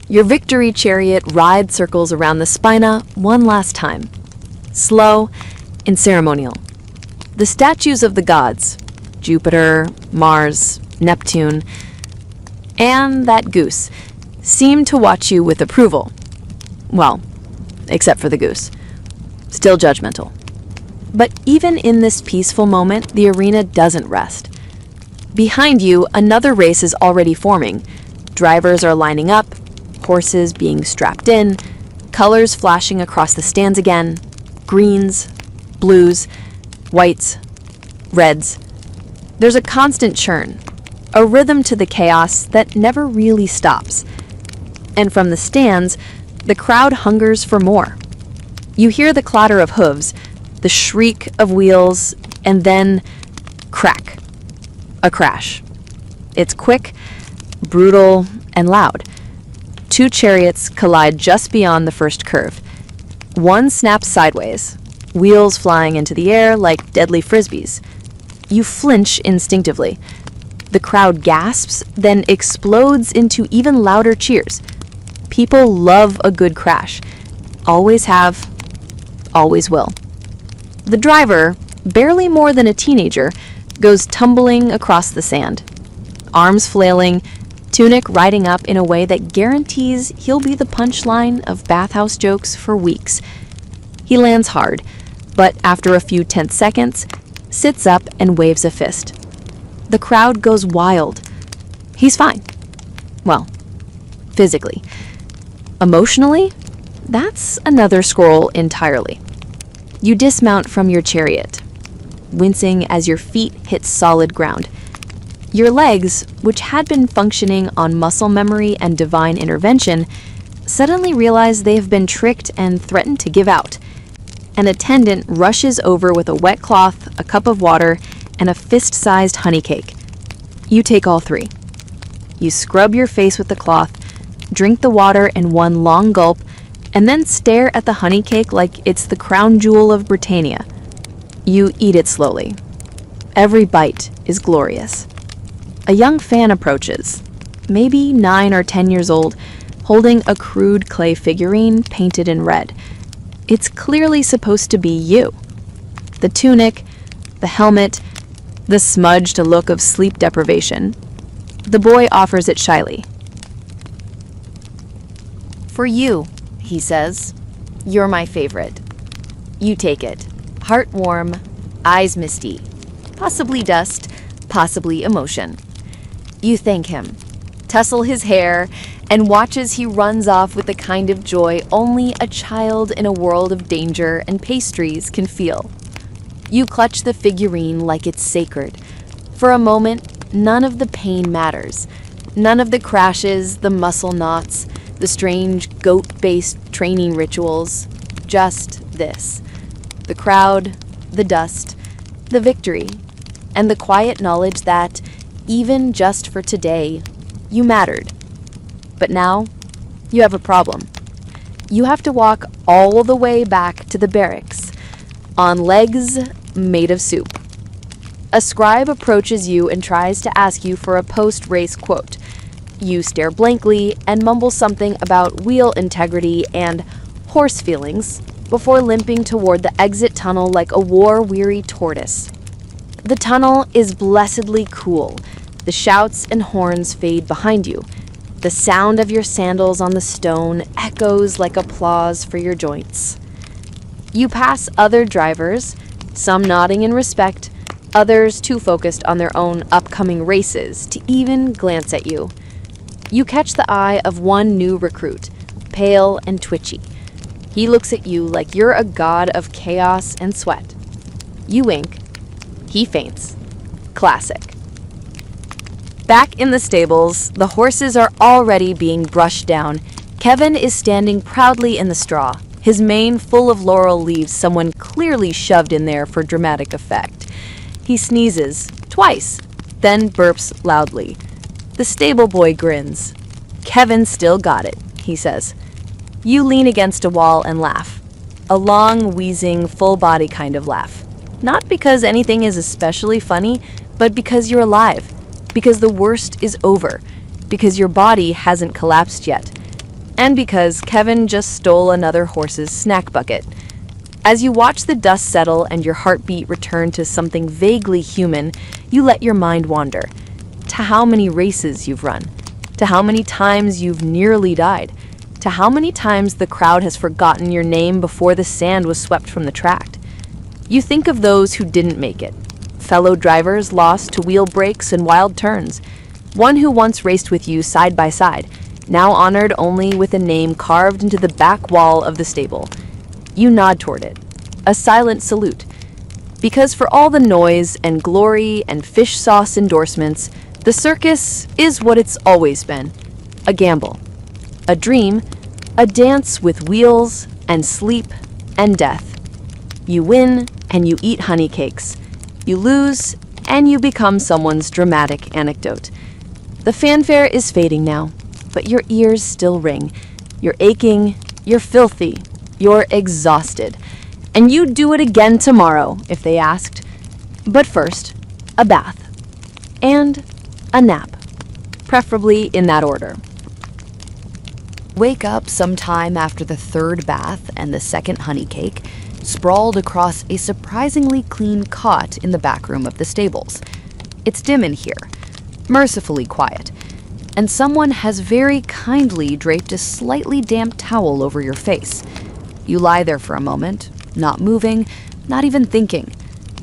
Your victory chariot rides circles around the spina one last time. Slow and ceremonial. The statues of the gods, Jupiter, Mars, Neptune, and that goose, seem to watch you with approval. Well, except for the goose. Still judgmental. But even in this peaceful moment, the arena doesn't rest. Behind you, another race is already forming. Drivers are lining up, horses being strapped in, colors flashing across the stands again, greens, blues, whites, reds. There's a constant churn, a rhythm to the chaos that never really stops. And from the stands, the crowd hungers for more. You hear the clatter of hooves, the shriek of wheels, and then crack, a crash. It's quick, brutal, and loud. Two chariots collide just beyond the first curve. One snaps sideways, wheels flying into the air like deadly frisbees. You flinch instinctively. The crowd gasps, then explodes into even louder cheers. People love a good crash. Always have, always will. The driver, barely more than a teenager, goes tumbling across the sand. Arms flailing, tunic riding up in a way that guarantees he'll be the punchline of bathhouse jokes for weeks. He lands hard, but after a few tense seconds, sits up and waves a fist. The crowd goes wild. He's fine. Well, physically. Emotionally, that's another scroll entirely. You dismount from your chariot, wincing as your feet hit solid ground. Your legs, which had been functioning on muscle memory and divine intervention, suddenly realize they have been tricked and threaten to give out. An attendant rushes over with a wet cloth, a cup of water, and a fist-sized honey cake. You take all three. You scrub your face with the cloth, drink the water in one long gulp, and then stare at the honey cake like it's the crown jewel of Britannia. You eat it slowly. Every bite is glorious. A young fan approaches, maybe 9 or 10 years old, holding a crude clay figurine painted in red. It's clearly supposed to be you. The tunic, the helmet, the smudged look of sleep deprivation. The boy offers it shyly. "For you," he says. "You're my favorite." You take it, heart warm, eyes misty, possibly dust, possibly emotion. You thank him, tussle his hair, and watch as he runs off with the kind of joy only a child in a world of danger and pastries can feel. You clutch the figurine like it's sacred. For a moment, none of the pain matters. None of the crashes, the muscle knots, the strange goat-based training rituals. Just this. The crowd, the dust, the victory, and the quiet knowledge that, even just for today, you mattered. But now, you have a problem. You have to walk all the way back to the barracks, on legs made of soup. A scribe approaches you and tries to ask you for a post-race quote. You stare blankly and mumble something about wheel integrity and horse feelings before limping toward the exit tunnel like a war-weary tortoise. The tunnel is blessedly cool. The shouts and horns fade behind you. The sound of your sandals on the stone echoes like applause for your joints. You pass other drivers, some nodding in respect, others too focused on their own upcoming races to even glance at you. You catch the eye of one new recruit, pale and twitchy. He looks at you like you're a god of chaos and sweat. You wink. He faints. Classic. Back in the stables, the horses are already being brushed down. Kevin is standing proudly in the straw, his mane full of laurel leaves someone clearly shoved in there for dramatic effect. He sneezes, twice, then burps loudly. The stable boy grins. Kevin still got it, he says. You lean against a wall and laugh. A long, wheezing, full-body kind of laugh. Not because anything is especially funny, but because you're alive. Because the worst is over. Because your body hasn't collapsed yet. And because Kevin just stole another horse's snack bucket. As you watch the dust settle and your heartbeat return to something vaguely human, you let your mind wander. To how many races you've run. To how many times you've nearly died. To how many times the crowd has forgotten your name before the sand was swept from the track. You think of those who didn't make it. Fellow drivers lost to wheel breaks and wild turns. One who once raced with you side by side, now honored only with a name carved into the back wall of the stable. You nod toward it. A silent salute. Because for all the noise and glory and fish sauce endorsements, the circus is what it's always been. A gamble. A dream. A dance with wheels and sleep and death. You win and you eat honey cakes. You lose and you become someone's dramatic anecdote. The fanfare is fading now, but your ears still ring. You're aching, you're filthy, you're exhausted. And you'd do it again tomorrow if they asked. But first, a bath. And a nap. Preferably in that order. Wake up sometime after the third bath and the second honey cake, sprawled across a surprisingly clean cot in the back room of the stables. It's dim in here, mercifully quiet, and someone has very kindly draped a slightly damp towel over your face. You lie there for a moment, not moving, not even thinking,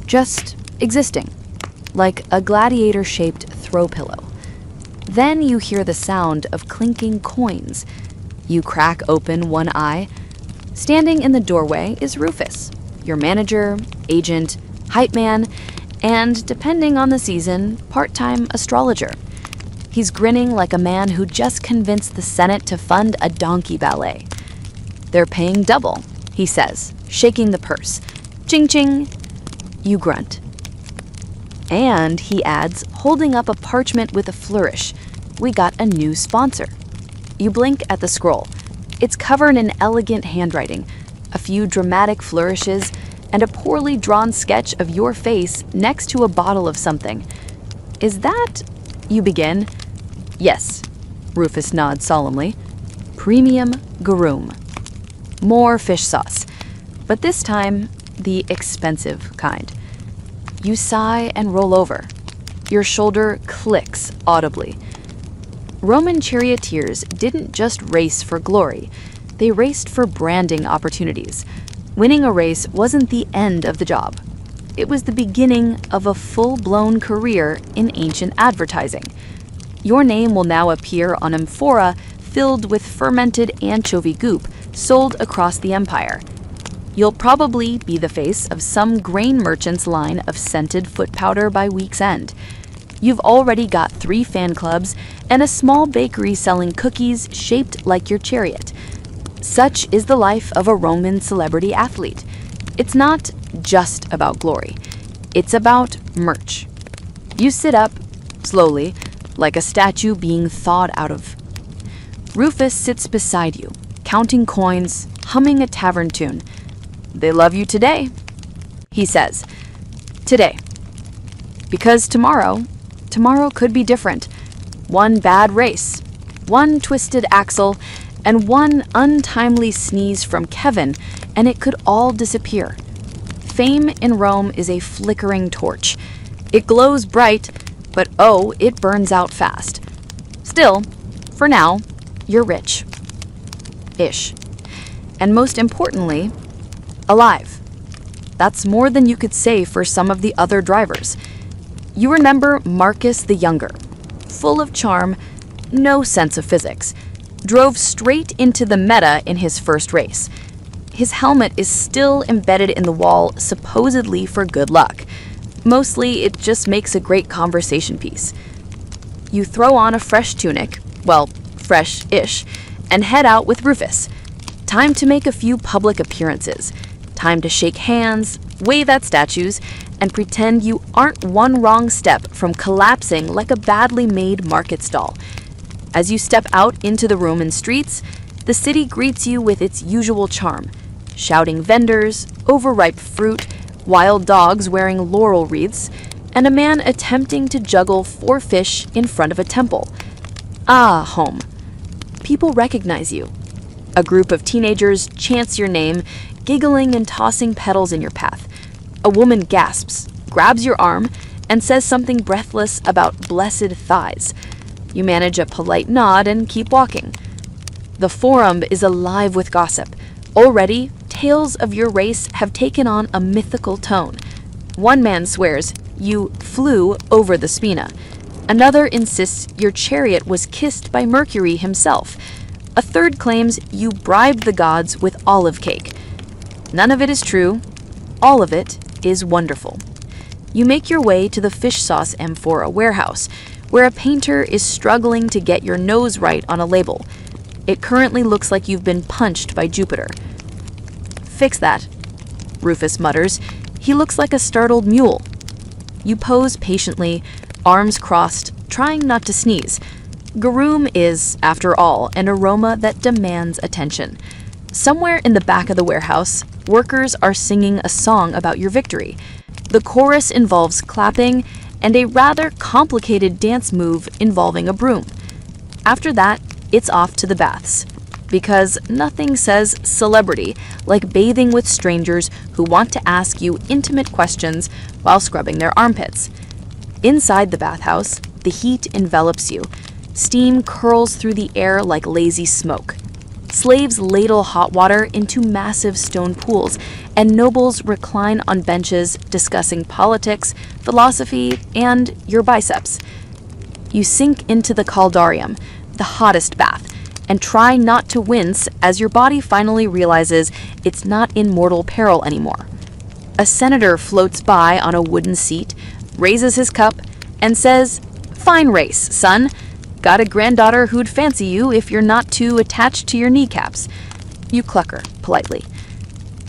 just existing, like a gladiator-shaped throw pillow. Then you hear the sound of clinking coins. You crack open one eye. Standing in the doorway is Rufus, your manager, agent, hype man, and, depending on the season, part-time astrologer. He's grinning like a man who just convinced the Senate to fund a donkey ballet. They're paying double, he says, shaking the purse. Ching ching. You grunt. And, he adds, holding up a parchment with a flourish, we got a new sponsor. You blink at the scroll. It's covered in elegant handwriting, a few dramatic flourishes, and a poorly drawn sketch of your face next to a bottle of something. Is that... You begin. Yes, Rufus nods solemnly. Premium garum. More fish sauce, but this time the expensive kind. You sigh and roll over. Your shoulder clicks audibly. Roman charioteers didn't just race for glory, they raced for branding opportunities. Winning a race wasn't the end of the job. It was the beginning of a full-blown career in ancient advertising. Your name will now appear on amphora filled with fermented anchovy goop sold across the empire. You'll probably be the face of some grain merchant's line of scented foot powder by week's end. You've already got 3 fan clubs and a small bakery selling cookies shaped like your chariot. Such is the life of a Roman celebrity athlete. It's not just about glory. It's about merch. You sit up, slowly, like a statue being thawed out of. Rufus sits beside you, counting coins, humming a tavern tune. "They love you today," he says. "Today. Because tomorrow could be different. One bad race, one twisted axle, and one untimely sneeze from Kevin, and it could all disappear. Fame in Rome is a flickering torch. It glows bright, but oh, it burns out fast. Still, for now, you're rich. Ish. And most importantly, alive. That's more than you could say for some of the other drivers. You remember Marcus the Younger, full of charm, no sense of physics, drove straight into the meta in his first race. His helmet is still embedded in the wall, supposedly for good luck. Mostly, it just makes a great conversation piece. You throw on a fresh tunic, well, fresh-ish, and head out with Rufus. Time to make a few public appearances. Time to shake hands, wave at statues, and pretend you aren't one wrong step from collapsing like a badly made market stall. As you step out into the Roman streets, the city greets you with its usual charm. Shouting vendors, overripe fruit, wild dogs wearing laurel wreaths, and a man attempting to juggle 4 fish in front of a temple. Ah, home. People recognize you. A group of teenagers chants your name, giggling and tossing petals in your path. A woman gasps, grabs your arm, and says something breathless about blessed thighs. You manage a polite nod and keep walking. The forum is alive with gossip. Already, tales of your race have taken on a mythical tone. One man swears you flew over the Spina. Another insists your chariot was kissed by Mercury himself. A third claims you bribed the gods with olive cake. None of it is true. All of it is wonderful. You make your way to the fish sauce amphora warehouse, where a painter is struggling to get your nose right on a label. It currently looks like you've been punched by Jupiter. "Fix that," Rufus mutters. He looks like a startled mule. You pose patiently, arms crossed, trying not to sneeze. Garum is, after all, an aroma that demands attention. Somewhere in the back of the warehouse, workers are singing a song about your victory. The chorus involves clapping and a rather complicated dance move involving a broom. After that, it's off to the baths. Because nothing says celebrity like bathing with strangers who want to ask you intimate questions while scrubbing their armpits. Inside the bathhouse, the heat envelops you. Steam curls through the air like lazy smoke. Slaves ladle hot water into massive stone pools, and nobles recline on benches discussing politics, philosophy, and your biceps. You sink into the caldarium, the hottest bath, and try not to wince as your body finally realizes it's not in mortal peril anymore. A senator floats by on a wooden seat, raises his cup, and says, "Fine race, son. Got a granddaughter who'd fancy you if you're not too attached to your kneecaps." You clucker politely.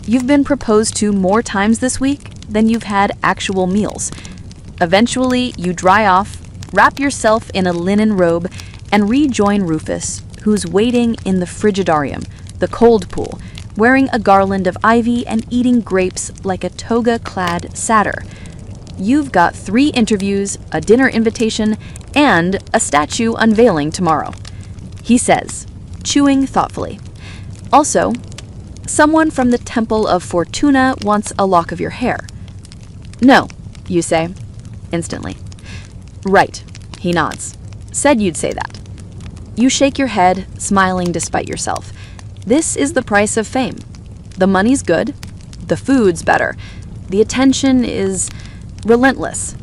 You've been proposed to more times this week than you've had actual meals. Eventually, you dry off, wrap yourself in a linen robe, and rejoin Rufus, who's waiting in the frigidarium, the cold pool, wearing a garland of ivy and eating grapes like a toga-clad satyr. You've got 3 interviews, a dinner invitation, and a statue unveiling tomorrow. He says, chewing thoughtfully. Also, someone from the Temple of Fortuna wants a lock of your hair. "No," you say, instantly. "Right," he nods. "Said you'd say that." You shake your head, smiling despite yourself. This is the price of fame. The money's good, the food's better, the attention is relentless.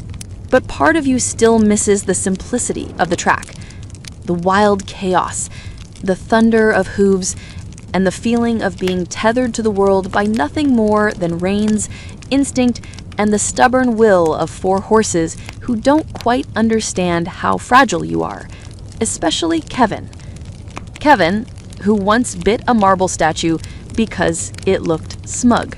But part of you still misses the simplicity of the track, the wild chaos, the thunder of hooves, and the feeling of being tethered to the world by nothing more than reins, instinct, and the stubborn will of 4 horses who don't quite understand how fragile you are, especially Kevin. Kevin, who once bit a marble statue because it looked smug.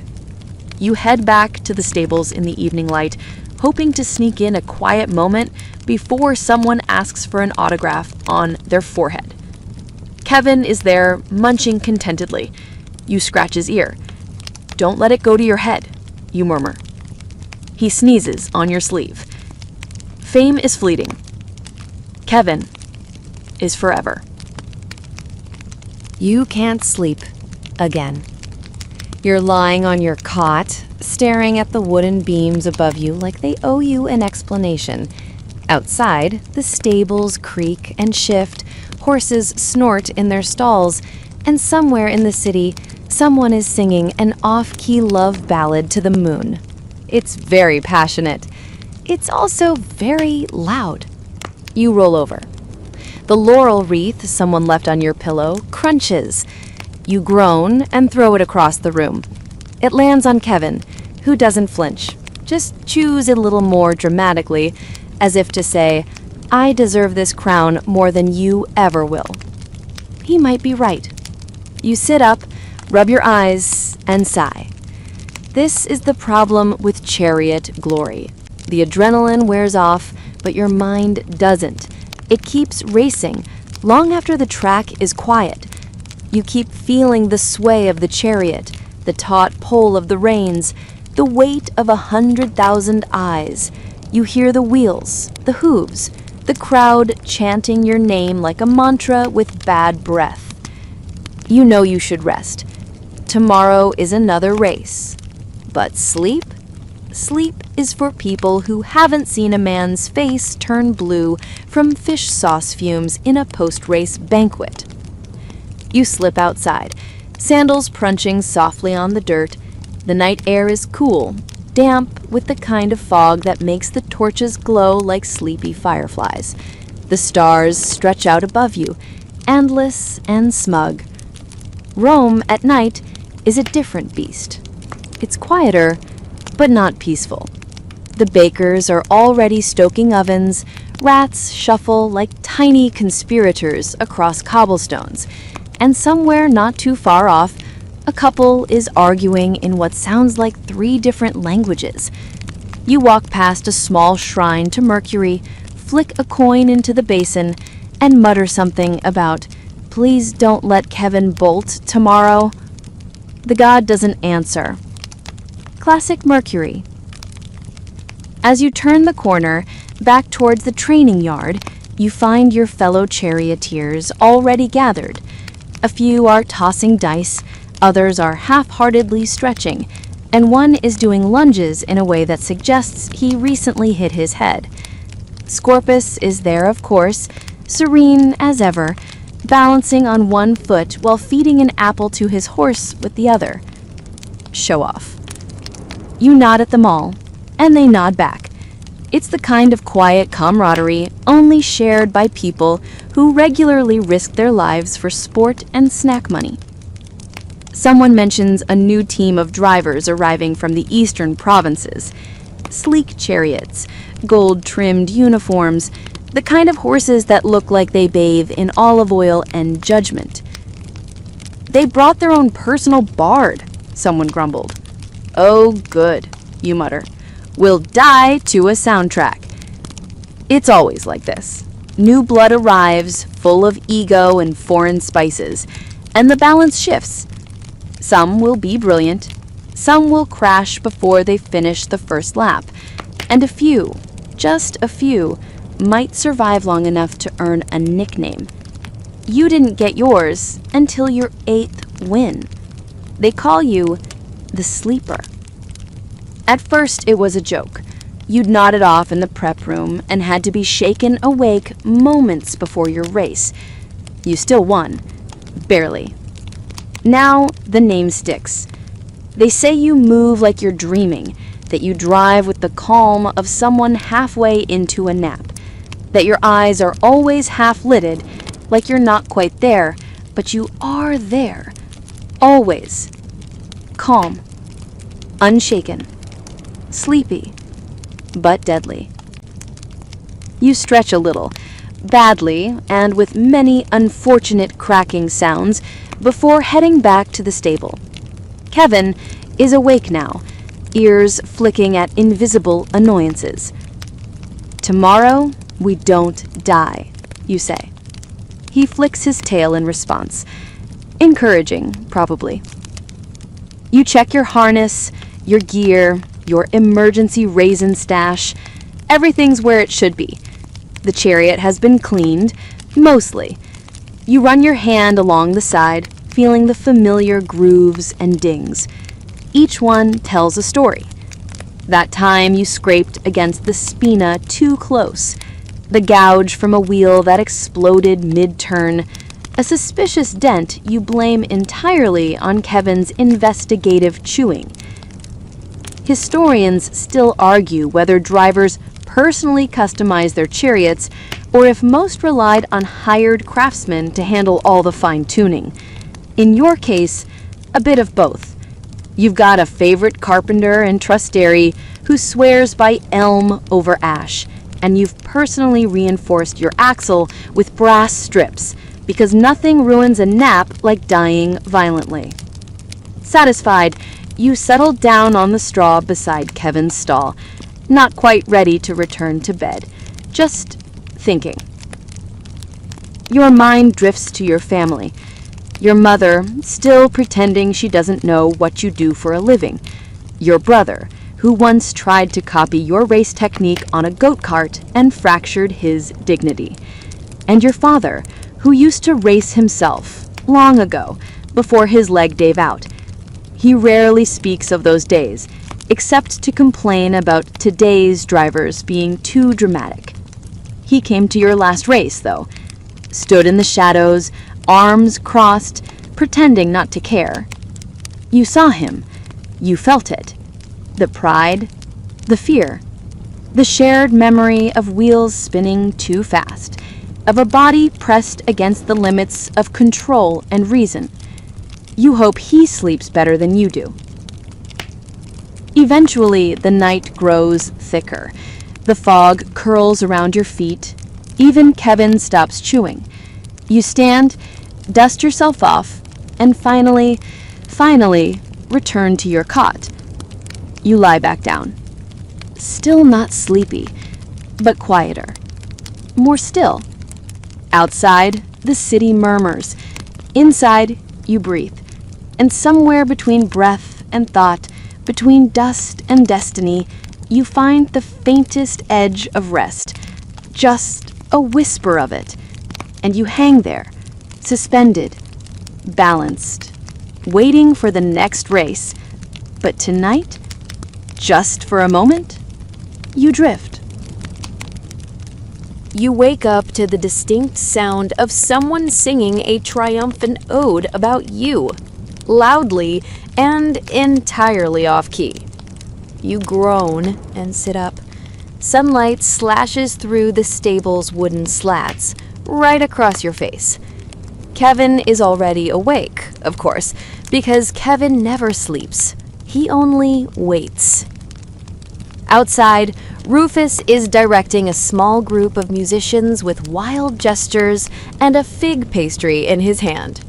You head back to the stables in the evening light, hoping to sneak in a quiet moment before someone asks for an autograph on their forehead. Kevin is there, munching contentedly. You scratch his ear. "Don't let it go to your head," you murmur. He sneezes on your sleeve. Fame is fleeting. Kevin is forever. You can't sleep again. You're lying on your cot, staring at the wooden beams above you like they owe you an explanation. Outside, the stables creak and shift, horses snort in their stalls, and somewhere in the city, someone is singing an off-key love ballad to the moon. It's very passionate. It's also very loud. You roll over. The laurel wreath someone left on your pillow crunches. You groan and throw it across the room. It lands on Kevin, who doesn't flinch, just chews it a little more dramatically, as if to say, "I deserve this crown more than you ever will." He might be right. You sit up, rub your eyes, and sigh. This is the problem with Chariot glory. The adrenaline wears off, but your mind doesn't. It keeps racing, long after the track is quiet. You keep feeling the sway of the chariot, the taut pull of the reins, the weight of 100,000 eyes. You hear the wheels, the hooves, the crowd chanting your name like a mantra with bad breath. You know you should rest. Tomorrow is another race. But sleep? Sleep is for people who haven't seen a man's face turn blue from fish sauce fumes in a post-race banquet. You slip outside, sandals crunching softly on the dirt. The night air is cool, damp with the kind of fog that makes the torches glow like sleepy fireflies. The stars stretch out above you, endless and smug. Rome at night is a different beast. It's quieter, but not peaceful. The bakers are already stoking ovens, rats shuffle like tiny conspirators across cobblestones, and somewhere not too far off, a couple is arguing in what sounds like 3 different languages. You walk past a small shrine to Mercury, flick a coin into the basin, and mutter something about, "Please don't let Kevin bolt tomorrow." The god doesn't answer. Classic Mercury. As you turn the corner, back towards the training yard, you find your fellow charioteers already gathered. A few are tossing dice, others are half-heartedly stretching, and one is doing lunges in a way that suggests he recently hit his head. Circus is there, of course, serene as ever, balancing on one foot while feeding an apple to his horse with the other. Show off. You nod at them all, and they nod back. It's the kind of quiet camaraderie only shared by people who regularly risk their lives for sport and snack money. Someone mentions a new team of drivers arriving from the eastern provinces. Sleek chariots, gold-trimmed uniforms, the kind of horses that look like they bathe in olive oil and judgment. "They brought their own personal bard," someone grumbled. "Oh, good," you mutter. "We'll die to a soundtrack." It's always like this. New blood arrives, full of ego and foreign spices, and the balance shifts. Some will be brilliant, some will crash before they finish the first lap, and a few, just a few, might survive long enough to earn a nickname. You didn't get yours until your 8th win. They call you the sleeper. At first, it was a joke. You'd nodded off in the prep room and had to be shaken awake moments before your race. You still won. Barely. Now, the name sticks. They say you move like you're dreaming, that you drive with the calm of someone halfway into a nap, that your eyes are always half-lidded, like you're not quite there, but you are there. Always. Calm. Unshaken. sleepy, but deadly. You stretch a little, badly and with many unfortunate cracking sounds, before heading back to the stable. Kevin is awake now, ears flicking at invisible annoyances. "Tomorrow, we don't die," you say. He flicks his tail in response. Encouraging, probably. You check your harness, your gear, your emergency raisin stash. Everything's where it should be. The Chariot has been cleaned, mostly. You run your hand along the side, feeling the familiar grooves and dings. Each one tells a story. That time you scraped against the spina too close, the gouge from a wheel that exploded mid-turn, a suspicious dent you blame entirely on Kevin's investigative chewing. Historians still argue whether drivers personally customize their chariots or if most relied on hired craftsmen to handle all the fine-tuning. In your case, a bit of both. You've got a favorite carpenter and trustee who swears by elm over ash, and you've personally reinforced your axle with brass strips because nothing ruins a nap like dying violently. Satisfied, you settle down on the straw beside Kevin's stall, not quite ready to return to bed, just thinking. Your mind drifts to your family. Your mother, still pretending she doesn't know what you do for a living. Your brother, who once tried to copy your race technique on a goat cart and fractured his dignity. And your father, who used to race himself, long ago, before his leg gave out. He rarely speaks of those days, except to complain about today's drivers being too dramatic. He came to your last race, though, stood in the shadows, arms crossed, pretending not to care. You saw him. You felt it. The pride, the fear, the shared memory of wheels spinning too fast, of a body pressed against the limits of control and reason. You hope he sleeps better than you do. Eventually, the night grows thicker. The fog curls around your feet. Even Kevin stops chewing. You stand, dust yourself off, and finally, return to your cot. You lie back down. Still not sleepy, but quieter. More still. Outside, the city murmurs. Inside, you breathe. And somewhere between breath and thought, between dust and destiny, you find the faintest edge of rest. Just a whisper of it. And you hang there, suspended, balanced, waiting for the next race. But tonight, just for a moment, you drift. You wake up to the distinct sound of someone singing a triumphant ode about you, loudly and entirely off-key. You groan and sit up. Sunlight slashes through the stable's wooden slats, right across your face. Kevin is already awake, of course, because Kevin never sleeps. He only waits. Outside, Rufus is directing a small group of musicians with wild gestures and a fig pastry in his hand.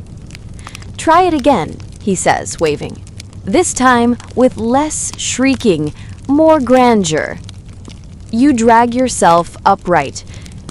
"Try it again," he says, waving. "This time with less shrieking, more grandeur." You drag yourself upright.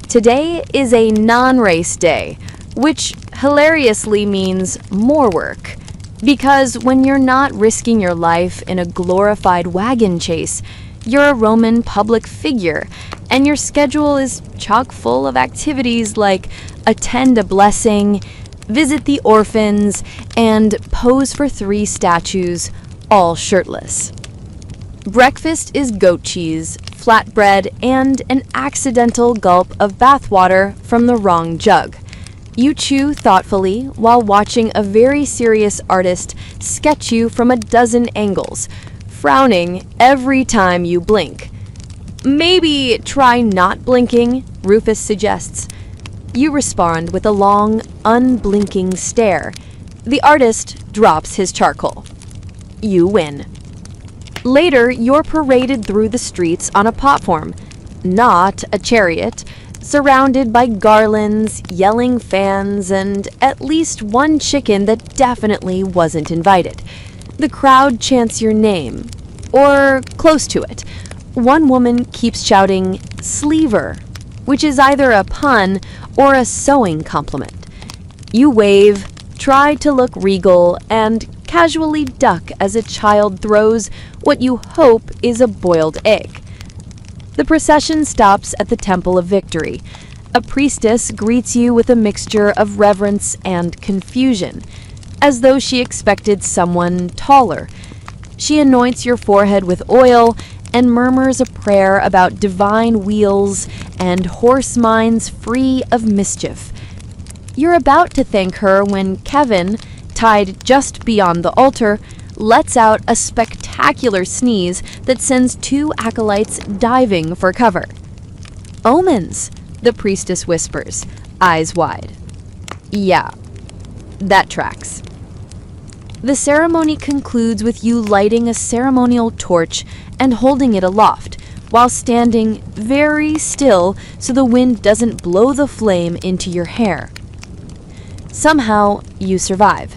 Today is a non-race day, which hilariously means more work. Because when you're not risking your life in a glorified wagon chase, you're a Roman public figure, and your schedule is chock full of activities like attend a blessing, visit the orphans, and pose for 3 statues, all shirtless. Breakfast is goat cheese, flatbread, and an accidental gulp of bathwater from the wrong jug. You chew thoughtfully while watching a very serious artist sketch you from a dozen angles, frowning every time you blink. "Maybe try not blinking," Rufus suggests. You respond with a long, unblinking stare. The artist drops his charcoal. You win. Later, you're paraded through the streets on a platform, not a chariot, surrounded by garlands, yelling fans, and at least one chicken that definitely wasn't invited. The crowd chants your name, or close to it. One woman keeps shouting, "Sleever," which is either a pun or a sewing compliment. You wave, try to look regal, and casually duck as a child throws what you hope is a boiled egg. The procession stops at the Temple of Victory. A priestess greets you with a mixture of reverence and confusion, as though she expected someone taller. She anoints your forehead with oil and murmurs a prayer about divine wheels and horse minds free of mischief. You're about to thank her when Kevin, tied just beyond the altar, lets out a spectacular sneeze that sends two acolytes diving for cover. "Omens," the priestess whispers, eyes wide. Yeah, that tracks. The ceremony concludes with you lighting a ceremonial torch and holding it aloft, while standing very still so the wind doesn't blow the flame into your hair. Somehow, you survive.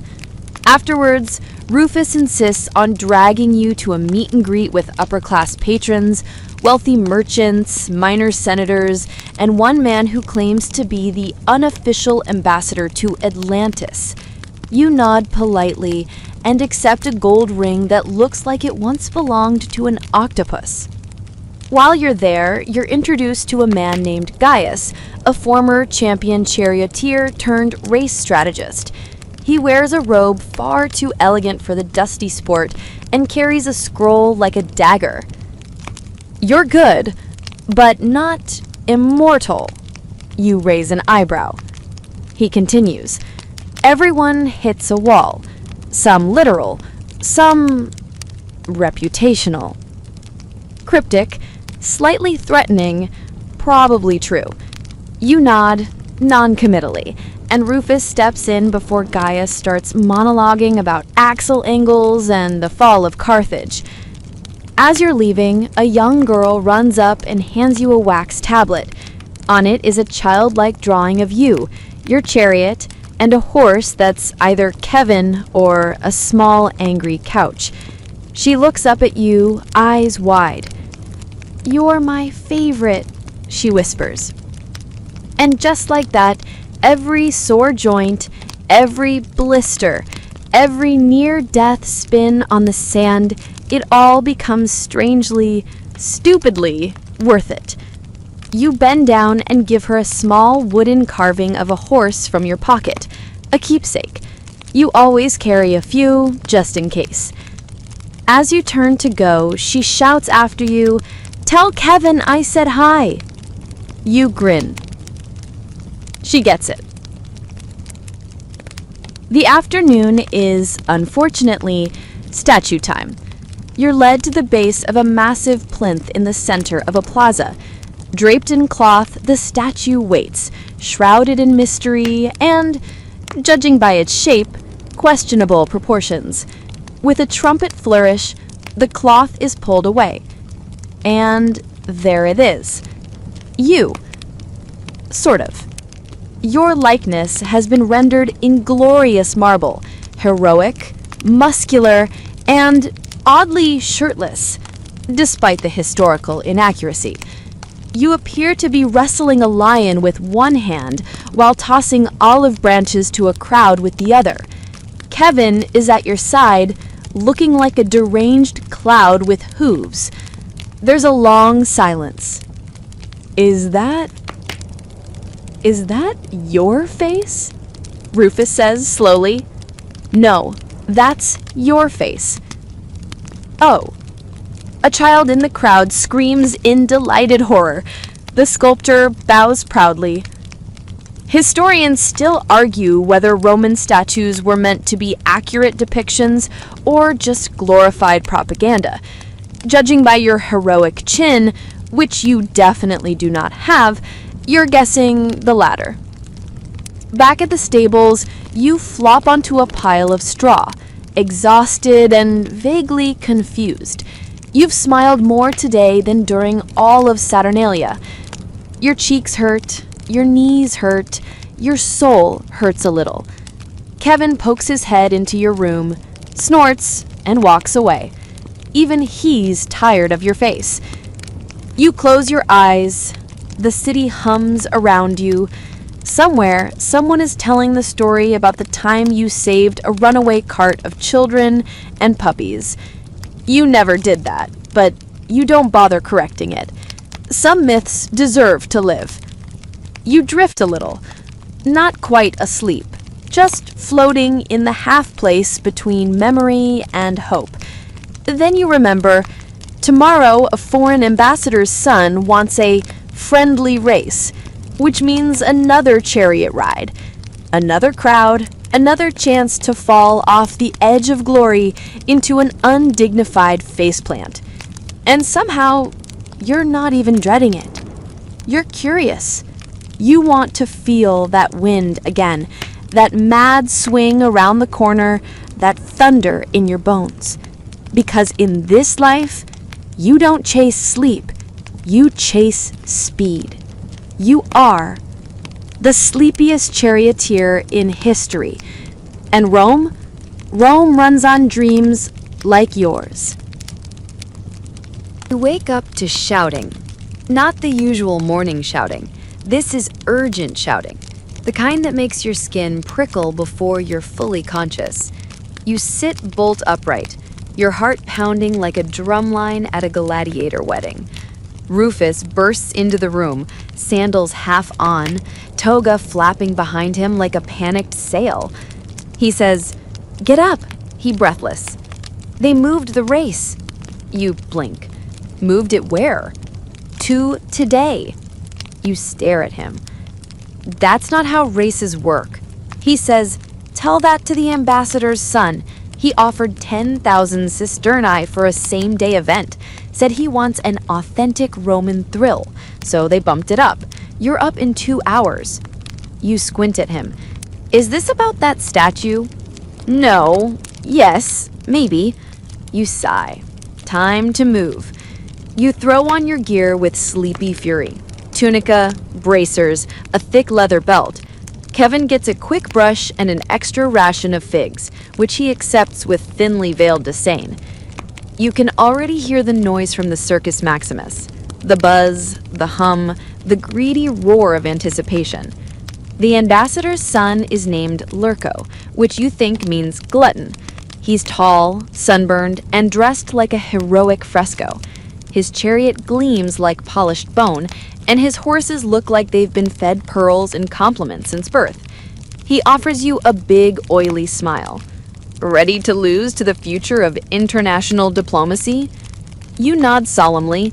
Afterwards, Rufus insists on dragging you to a meet and greet with upper-class patrons, wealthy merchants, minor senators, and one man who claims to be the unofficial ambassador to Atlantis. You nod politely and accept a gold ring that looks like it once belonged to an octopus. While you're there, you're introduced to a man named Gaius, a former champion charioteer turned race strategist. He wears a robe far too elegant for the dusty sport and carries a scroll like a dagger. You're good, but not immortal. You raise an eyebrow. He continues. Everyone hits a wall. Some literal, some reputational. Cryptic, slightly threatening, probably true. You nod, non-committally, and Rufus steps in before Gaius starts monologuing about axle angles and the fall of Carthage. As you're leaving, a young girl runs up and hands you a wax tablet. On it is a childlike drawing of you, your chariot, and a horse that's either Kevin or a small angry couch. She looks up at you, eyes wide. "You're my favorite," she whispers. And just like that, every sore joint, every blister, every near-death spin on the sand, it all becomes strangely, stupidly worth it. You bend down and give her a small wooden carving of a horse from your pocket, a keepsake. You always carry a few, just in case. As you turn to go, she shouts after you, "Tell Kevin I said hi." You grin. She gets it. The afternoon is, unfortunately, statue time. You're led to the base of a massive plinth in the center of a plaza. Draped in cloth, the statue waits, shrouded in mystery and, judging by its shape, questionable proportions. With a trumpet flourish, the cloth is pulled away. And there it is. You. Sort of. Your likeness has been rendered in glorious marble, heroic, muscular, and oddly shirtless, despite the historical inaccuracy. You appear to be wrestling a lion with one hand while tossing olive branches to a crowd with the other. Kevin is at your side, looking like a deranged cloud with hooves. There's a long silence. Is that your face? Rufus says slowly. No, that's your face. Oh. A child in the crowd screams in delighted horror. The sculptor bows proudly. Historians still argue whether Roman statues were meant to be accurate depictions or just glorified propaganda. Judging by your heroic chin, which you definitely do not have, you're guessing the latter. Back at the stables, you flop onto a pile of straw, exhausted and vaguely confused. You've smiled more today than during all of Saturnalia. Your cheeks hurt, your knees hurt, your soul hurts a little. Kevin pokes his head into your room, snorts, and walks away. Even he's tired of your face. You close your eyes. The city hums around you. Somewhere, someone is telling the story about the time you saved a runaway cart of children and puppies. You never did that, but you don't bother correcting it. Some myths deserve to live. You drift a little, not quite asleep, just floating in the half place between memory and hope. Then you remember, tomorrow a foreign ambassador's son wants a friendly race, which means another chariot ride, another crowd, another chance to fall off the edge of glory into an undignified faceplant. And somehow, you're not even dreading it. You're curious. You want to feel that wind again, that mad swing around the corner, that thunder in your bones. Because in this life, you don't chase sleep, you chase speed. You are the sleepiest charioteer in history. And Rome runs on dreams like yours. You wake up to shouting. Not the usual morning shouting. This is urgent shouting. The kind that makes your skin prickle before you're fully conscious. You sit bolt upright, your heart pounding like a drumline at a gladiator wedding. Rufus bursts into the room, sandals half on, toga flapping behind him like a panicked sail. He says, "Get up," he breathless. "They moved the race." You blink. Moved it where? To today. You stare at him. That's not how races work. He says, "Tell that to the ambassador's son. He offered 10,000 cisterni for a same-day event. Said he wants an authentic Roman thrill, so they bumped it up. You're up in 2 hours." You squint at him. "Is this about that statue?" "No. Yes. Maybe." You sigh. Time to move. You throw on your gear with sleepy fury. Tunica, bracers, a thick leather belt. Kevin gets a quick brush and an extra ration of figs, which he accepts with thinly veiled disdain. You can already hear the noise from the Circus Maximus. The buzz, the hum, the greedy roar of anticipation. The ambassador's son is named Lurco, which you think means glutton. He's tall, sunburned, and dressed like a heroic fresco. His chariot gleams like polished bone, and his horses look like they've been fed pearls and compliments since birth. He offers you a big, oily smile. Ready to lose to the future of international diplomacy? You nod solemnly,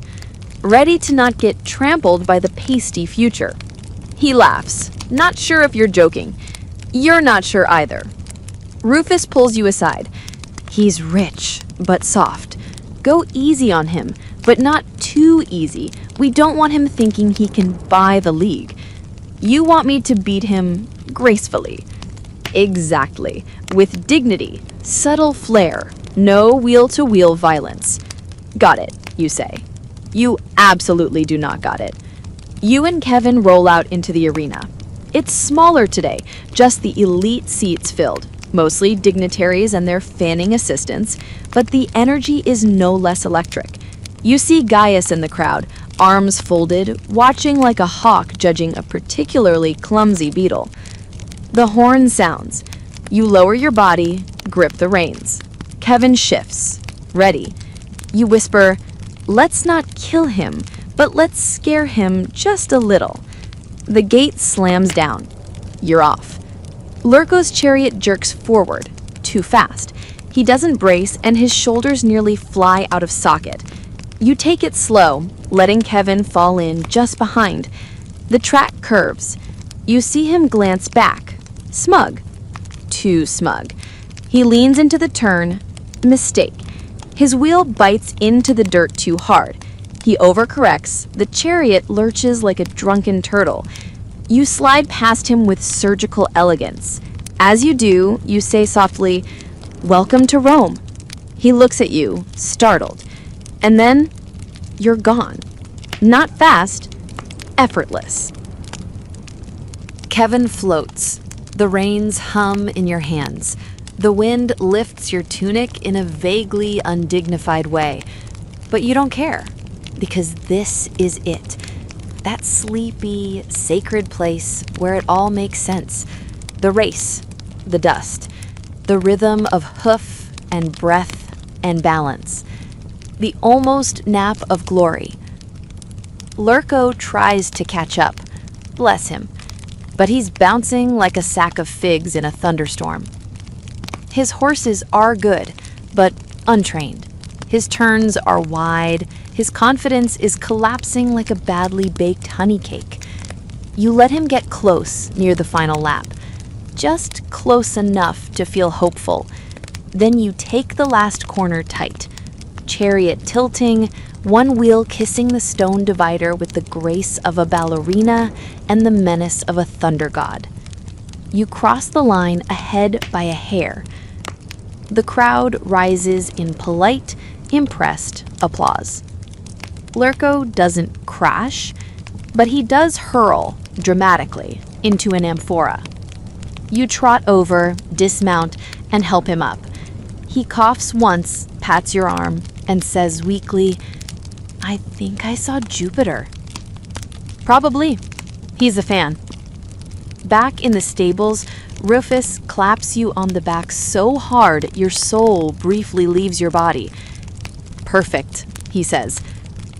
ready to not get trampled by the pasty future. He laughs, not sure if you're joking. You're not sure either. Rufus pulls you aside. He's rich, but soft. Go easy on him, but not too easy. We don't want him thinking he can buy the league. You want me to beat him gracefully. Exactly. With dignity, subtle flair, no wheel-to-wheel violence. Got it, you say. You absolutely do not got it. You and Kevin roll out into the arena. It's smaller today, just the elite seats filled, mostly dignitaries and their fanning assistants, but the energy is no less electric. You see Gaius in the crowd, arms folded, watching like a hawk judging a particularly clumsy beetle. The horn sounds. You lower your body, grip the reins. Kevin shifts, ready. You whisper, "Let's not kill him, but let's scare him just a little." The gate slams down. You're off. Lurco's chariot jerks forward, too fast. He doesn't brace, and his shoulders nearly fly out of socket. You take it slow, letting Kevin fall in just behind. The track curves. You see him glance back. Smug. Too smug. He leans into the turn. Mistake. His wheel bites into the dirt too hard. He overcorrects. The chariot lurches like a drunken turtle. You slide past him with surgical elegance. As you do, you say softly, "Welcome to Rome." He looks at you, startled. And then you're gone. Not fast, effortless. Kevin floats. The reins hum in your hands. The wind lifts your tunic in a vaguely undignified way. But you don't care, because this is it. That sleepy, sacred place where it all makes sense. The race, the dust, the rhythm of hoof and breath and balance. The almost nap of glory. Lurko tries to catch up. Bless him. But he's bouncing like a sack of figs in a thunderstorm. His horses are good, but untrained. His turns are wide. His confidence is collapsing like a badly baked honey cake. You let him get close near the final lap. Just close enough to feel hopeful. Then you take the last corner tight. Chariot tilting, one wheel kissing the stone divider with the grace of a ballerina and the menace of a thunder god. You cross the line ahead by a hair. The crowd rises in polite, impressed applause. Lurko doesn't crash, but he does hurl, dramatically, into an amphora. You trot over, dismount, and help him up. He coughs once, pats your arm, and says weakly, "I think I saw Jupiter." Probably. He's a fan. Back in the stables, Rufus claps you on the back so hard your soul briefly leaves your body. "Perfect," he says.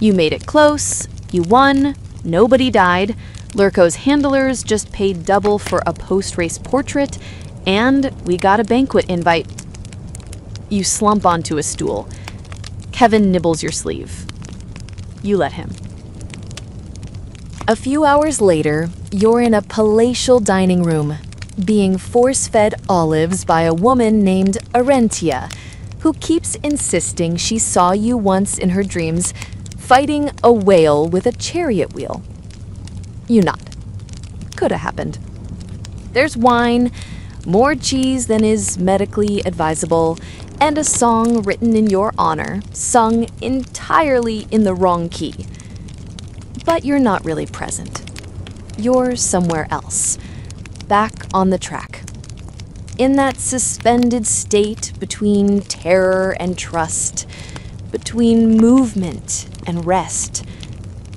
"You made it close, you won, nobody died, Lurko's handlers just paid double for a post-race portrait, and we got a banquet invite." You slump onto a stool. Kevin nibbles your sleeve. You let him. A few hours later, you're in a palatial dining room, being force-fed olives by a woman named Arentia, who keeps insisting she saw you once in her dreams fighting a whale with a chariot wheel. You nod. Coulda happened. There's wine, more cheese than is medically advisable, and a song written in your honor, sung entirely in the wrong key. But you're not really present. You're somewhere else, back on the track. In that suspended state between terror and trust, between movement and rest.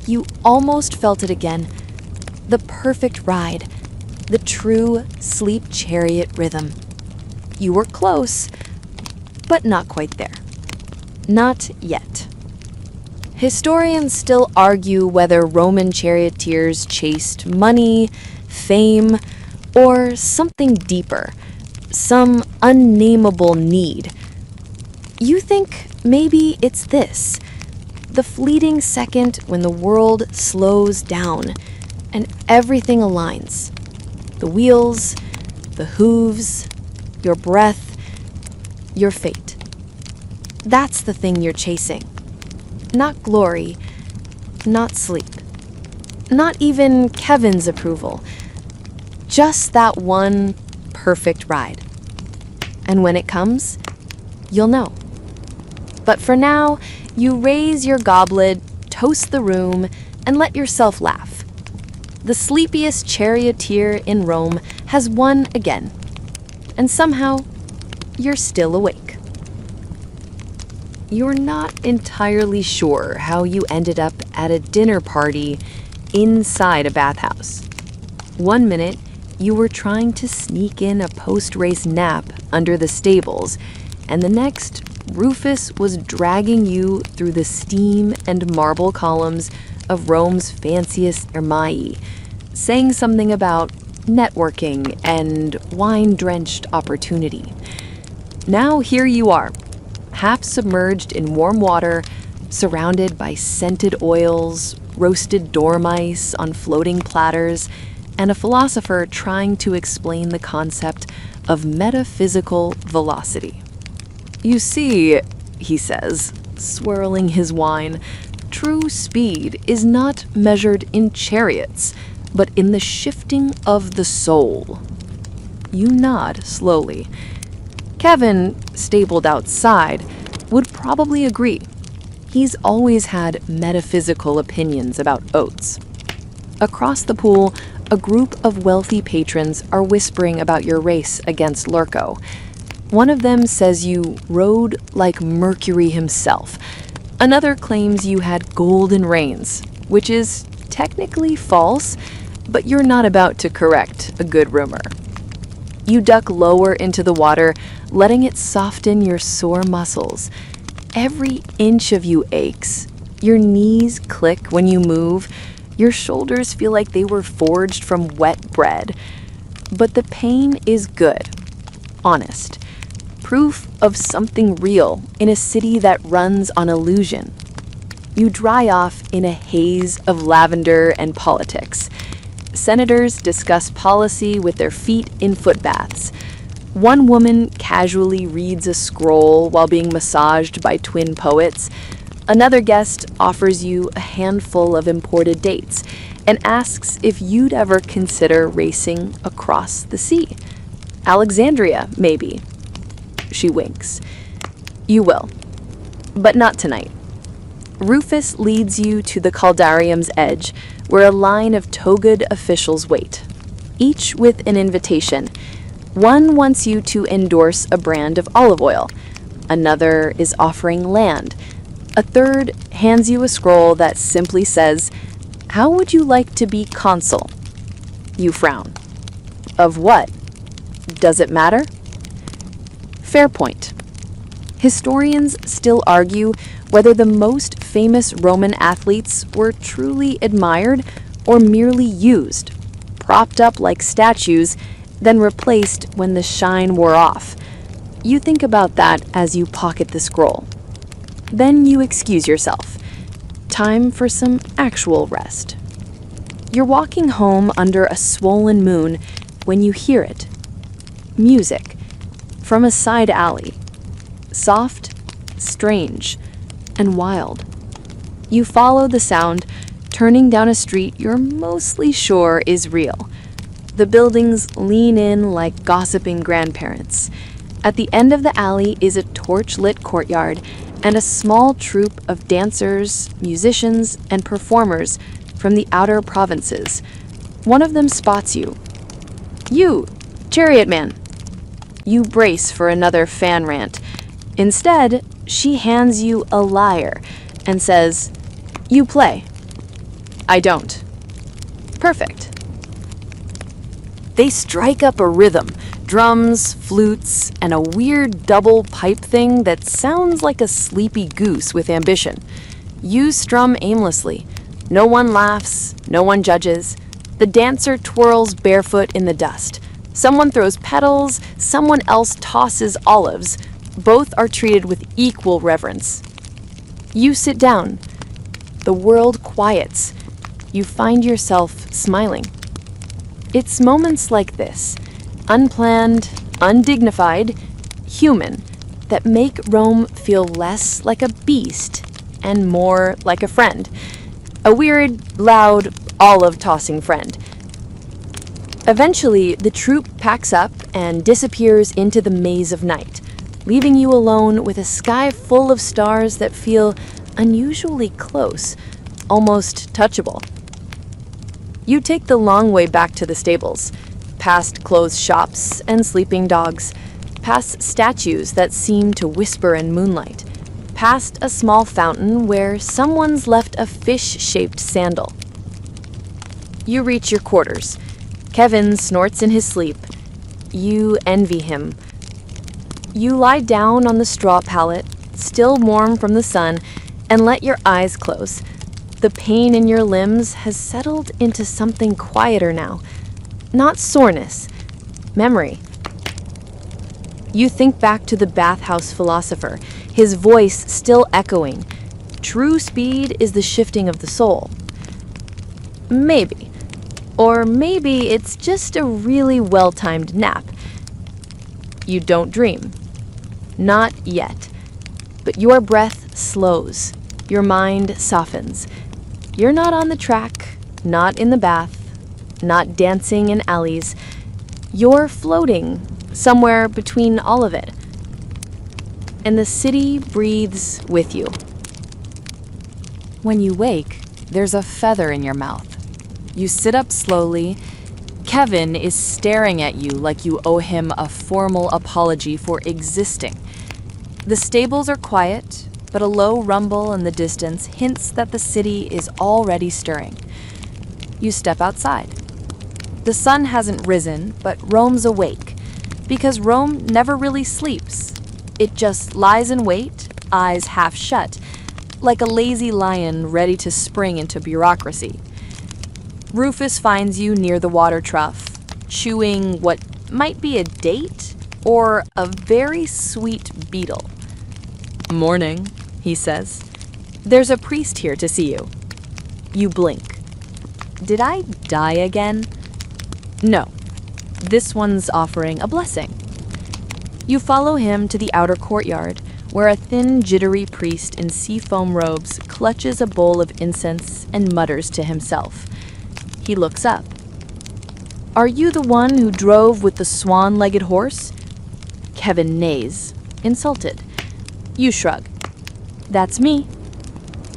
You almost felt it again. The perfect ride, the true sleep chariot rhythm. You were close, but not quite there. Not yet. Historians still argue whether Roman charioteers chased money, fame, or something deeper, some unnameable need. You think maybe it's this, the fleeting second when the world slows down and everything aligns. The wheels, the hooves, your breath, your fate. That's the thing you're chasing. Not glory, not sleep, not even Kevin's approval. Just that one perfect ride. And when it comes, you'll know. But for now, you raise your goblet, toast the room, and let yourself laugh. The sleepiest charioteer in Rome has won again. And somehow, you're still awake. You're not entirely sure how you ended up at a dinner party inside a bathhouse. 1 minute, you were trying to sneak in a post-race nap under the stables, and the next, Rufus was dragging you through the steam and marble columns of Rome's fanciest Ermai, saying something about networking and wine-drenched opportunity. Now here you are, half submerged in warm water, surrounded by scented oils, roasted dormice on floating platters, and a philosopher trying to explain the concept of metaphysical velocity. "You see," he says, swirling his wine, "true speed is not measured in chariots, but in the shifting of the soul." You nod slowly. Kevin, stabled outside, would probably agree. He's always had metaphysical opinions about oats. Across the pool, a group of wealthy patrons are whispering about your race against Lurko. One of them says you rode like Mercury himself. Another claims you had golden reins, which is technically false, but you're not about to correct a good rumor. You duck lower into the water, letting it soften your sore muscles. Every inch of you aches. Your knees click when you move. Your shoulders feel like they were forged from wet bread. But the pain is good. Honest. Proof of something real in a city that runs on illusion. You dry off in a haze of lavender and politics. Senators discuss policy with their feet in footbaths. One woman casually reads a scroll while being massaged by twin poets. Another guest offers you a handful of imported dates and asks if you'd ever consider racing across the sea. Alexandria, maybe. She winks. You will, but not tonight. Rufus leads you to the caldarium's edge, where a line of togaed officials wait, each with an invitation. One wants you to endorse a brand of olive oil. Another is offering land. A third hands you a scroll that simply says, "How would you like to be consul?" You frown. Of what? Does it matter? Fair point. Historians still argue whether the most famous Roman athletes were truly admired or merely used, propped up like statues, then replaced when the shine wore off. You think about that as you pocket the scroll. Then you excuse yourself. Time for some actual rest. You're walking home under a swollen moon when you hear it. Music from a side alley. Soft, strange, and wild. You follow the sound, turning down a street you're mostly sure is real. The buildings lean in like gossiping grandparents. At the end of the alley is a torch-lit courtyard and a small troupe of dancers, musicians, and performers from the outer provinces. One of them spots you. You, Chariot Man. You brace for another fan rant. Instead, she hands you a lyre and says, "You play." "I don't." "Perfect." They strike up a rhythm, drums, flutes, and a weird double pipe thing that sounds like a sleepy goose with ambition. You strum aimlessly. No one laughs, no one judges. The dancer twirls barefoot in the dust. Someone throws petals, someone else tosses olives. Both are treated with equal reverence. You sit down. The world quiets. You find yourself smiling. It's moments like this, unplanned, undignified, human, that make Rome feel less like a beast and more like a friend. A weird, loud, olive-tossing friend. Eventually, the troupe packs up and disappears into the maze of night, leaving you alone with a sky full of stars that feel unusually close, almost touchable. You take the long way back to the stables, past clothes shops and sleeping dogs, past statues that seem to whisper in moonlight, past a small fountain where someone's left a fish-shaped sandal. You reach your quarters. Kevin snorts in his sleep. You envy him. You lie down on the straw pallet, still warm from the sun, and let your eyes close. The pain in your limbs has settled into something quieter now. Not soreness, memory. You think back to the bathhouse philosopher, his voice still echoing. True speed is the shifting of the soul. Maybe. Or maybe it's just a really well-timed nap. You don't dream. Not yet. But your breath slows. Your mind softens. You're not on the track, not in the bath, not dancing in alleys. You're floating somewhere between all of it. And the city breathes with you. When you wake, there's a feather in your mouth. You sit up slowly. Kevin is staring at you like you owe him a formal apology for existing. The stables are quiet, but a low rumble in the distance hints that the city is already stirring. You step outside. The sun hasn't risen, but Rome's awake, because Rome never really sleeps. It just lies in wait, eyes half shut, like a lazy lion ready to spring into bureaucracy. Rufus finds you near the water trough, chewing what might be a date or a very sweet beetle. "Morning," he says. "There's a priest here to see you." You blink. Did I die again? No. This one's offering a blessing. You follow him to the outer courtyard, where a thin, jittery priest in seafoam robes clutches a bowl of incense and mutters to himself. He looks up. "Are you the one who drove with the swan-legged horse?" Kevin neighs, insulted. You shrug. "That's me."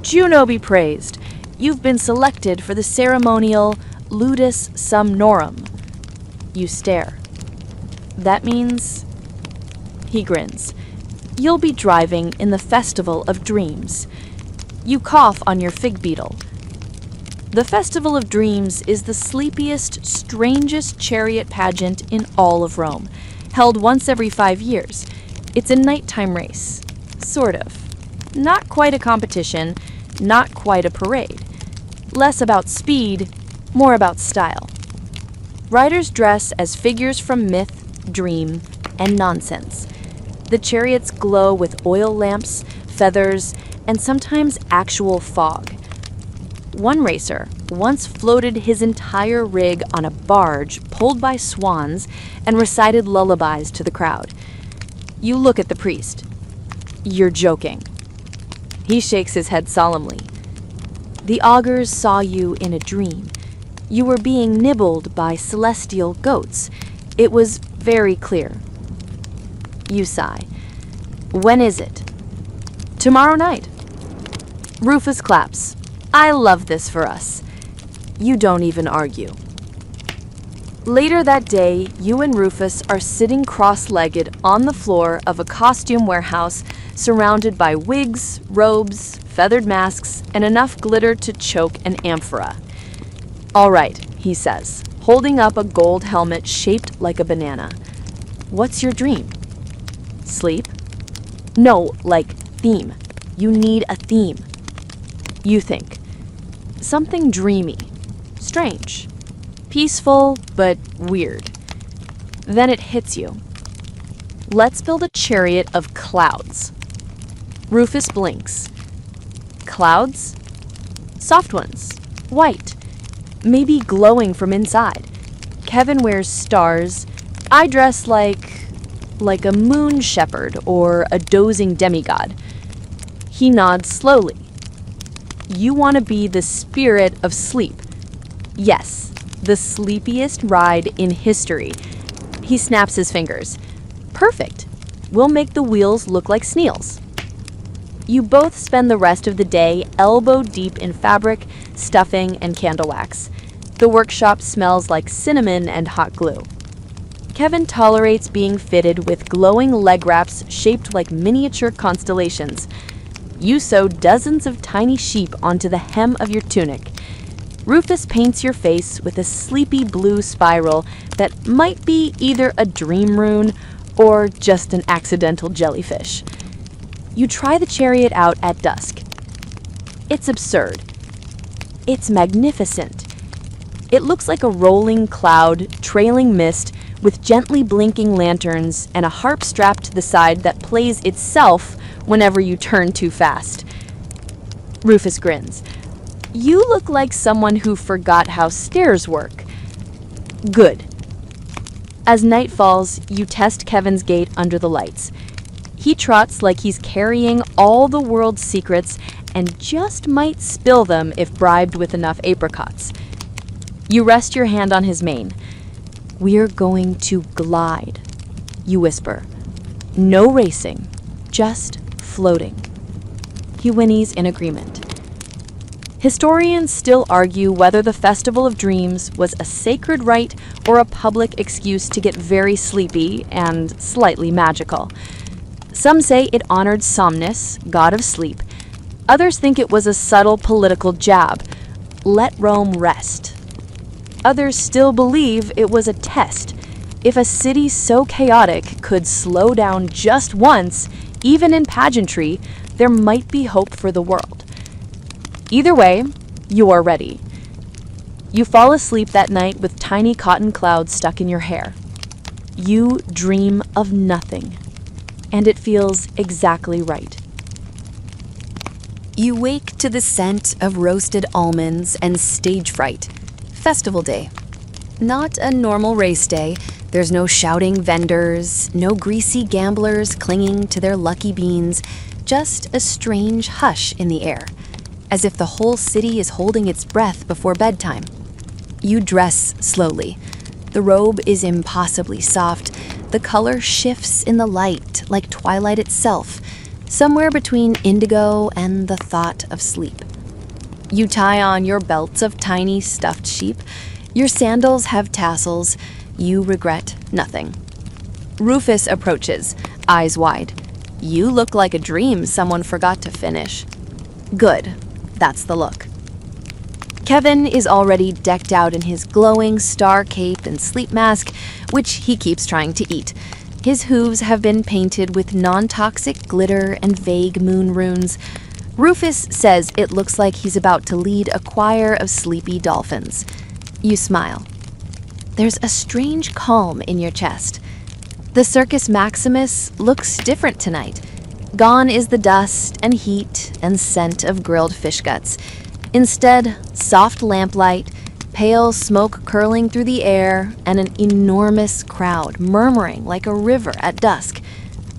"Juno be praised. You've been selected for the ceremonial ludus sumnorum." You stare. "That means..." He grins. "You'll be driving in the Festival of Dreams." You cough on your fig beetle. The Festival of Dreams is the sleepiest, strangest chariot pageant in all of Rome, held once every 5 years. It's a nighttime race. Sort of. Not quite a competition, not quite a parade. Less about speed, more about style. Riders dress as figures from myth, dream, and nonsense. The chariots glow with oil lamps, feathers, and sometimes actual fog. One racer once floated his entire rig on a barge pulled by swans and recited lullabies to the crowd. You look at the priest. You're joking. He shakes his head solemnly. The augurs saw you in a dream. You were being nibbled by celestial goats. It was very clear. You sigh. When is it? Tomorrow night. Rufus claps. I love this for us. You don't even argue. Later that day, you and Rufus are sitting cross-legged on the floor of a costume warehouse surrounded by wigs, robes, feathered masks, and enough glitter to choke an amphora. All right, he says, holding up a gold helmet shaped like a banana. What's your dream? Sleep? No, like theme. You need a theme. You think. Something dreamy, strange, peaceful, but weird. Then it hits you. Let's build a chariot of clouds. Rufus blinks. Clouds? Soft ones, white, maybe glowing from inside. Kevin wears stars. I dress like a moon shepherd or a dozing demigod. He nods slowly. You want to be the spirit of sleep. Yes, the sleepiest ride in history. He snaps his fingers. Perfect. We'll make the wheels look like snails. You both spend the rest of the day elbow deep in fabric, stuffing, and candle wax. The workshop smells like cinnamon and hot glue. Kevin tolerates being fitted with glowing leg wraps shaped like miniature constellations. You sew dozens of tiny sheep onto the hem of your tunic. Rufus paints your face with a sleepy blue spiral that might be either a dream rune or just an accidental jellyfish. You try the chariot out at dusk. It's absurd. It's magnificent. It looks like a rolling cloud, trailing mist, with gently blinking lanterns and a harp strapped to the side that plays itself whenever you turn too fast. Rufus grins. You look like someone who forgot how stairs work. Good. As night falls, you test Kevin's gait under the lights. He trots like he's carrying all the world's secrets and just might spill them if bribed with enough apricots. You rest your hand on his mane. We're going to glide, you whisper. No racing, just floating. He whinnies in agreement. Historians still argue whether the Festival of Dreams was a sacred rite or a public excuse to get very sleepy and slightly magical. Some say it honored Somnus, god of sleep. Others think it was a subtle political jab. Let Rome rest. Others still believe it was a test. If a city so chaotic could slow down just once, even in pageantry, there might be hope for the world. Either way, you're ready. You fall asleep that night with tiny cotton clouds stuck in your hair. You dream of nothing, and it feels exactly right. You wake to the scent of roasted almonds and stage fright. Festival day. Not a normal race day. There's no shouting vendors, no greasy gamblers clinging to their lucky beans, just a strange hush in the air, as if the whole city is holding its breath before bedtime. You dress slowly. The robe is impossibly soft. The color shifts in the light like twilight itself, somewhere between indigo and the thought of sleep. You tie on your belts of tiny stuffed sheep. Your sandals have tassels. You regret nothing. Rufus approaches, eyes wide. You look like a dream someone forgot to finish. Good. That's the look. Kevin is already decked out in his glowing star cape and sleep mask, which he keeps trying to eat. His hooves have been painted with non-toxic glitter and vague moon runes. Rufus says it looks like he's about to lead a choir of sleepy dolphins. You smile. There's a strange calm in your chest. The Circus Maximus looks different tonight. Gone is the dust and heat and scent of grilled fish guts. Instead, soft lamplight, pale smoke curling through the air, and an enormous crowd murmuring like a river at dusk.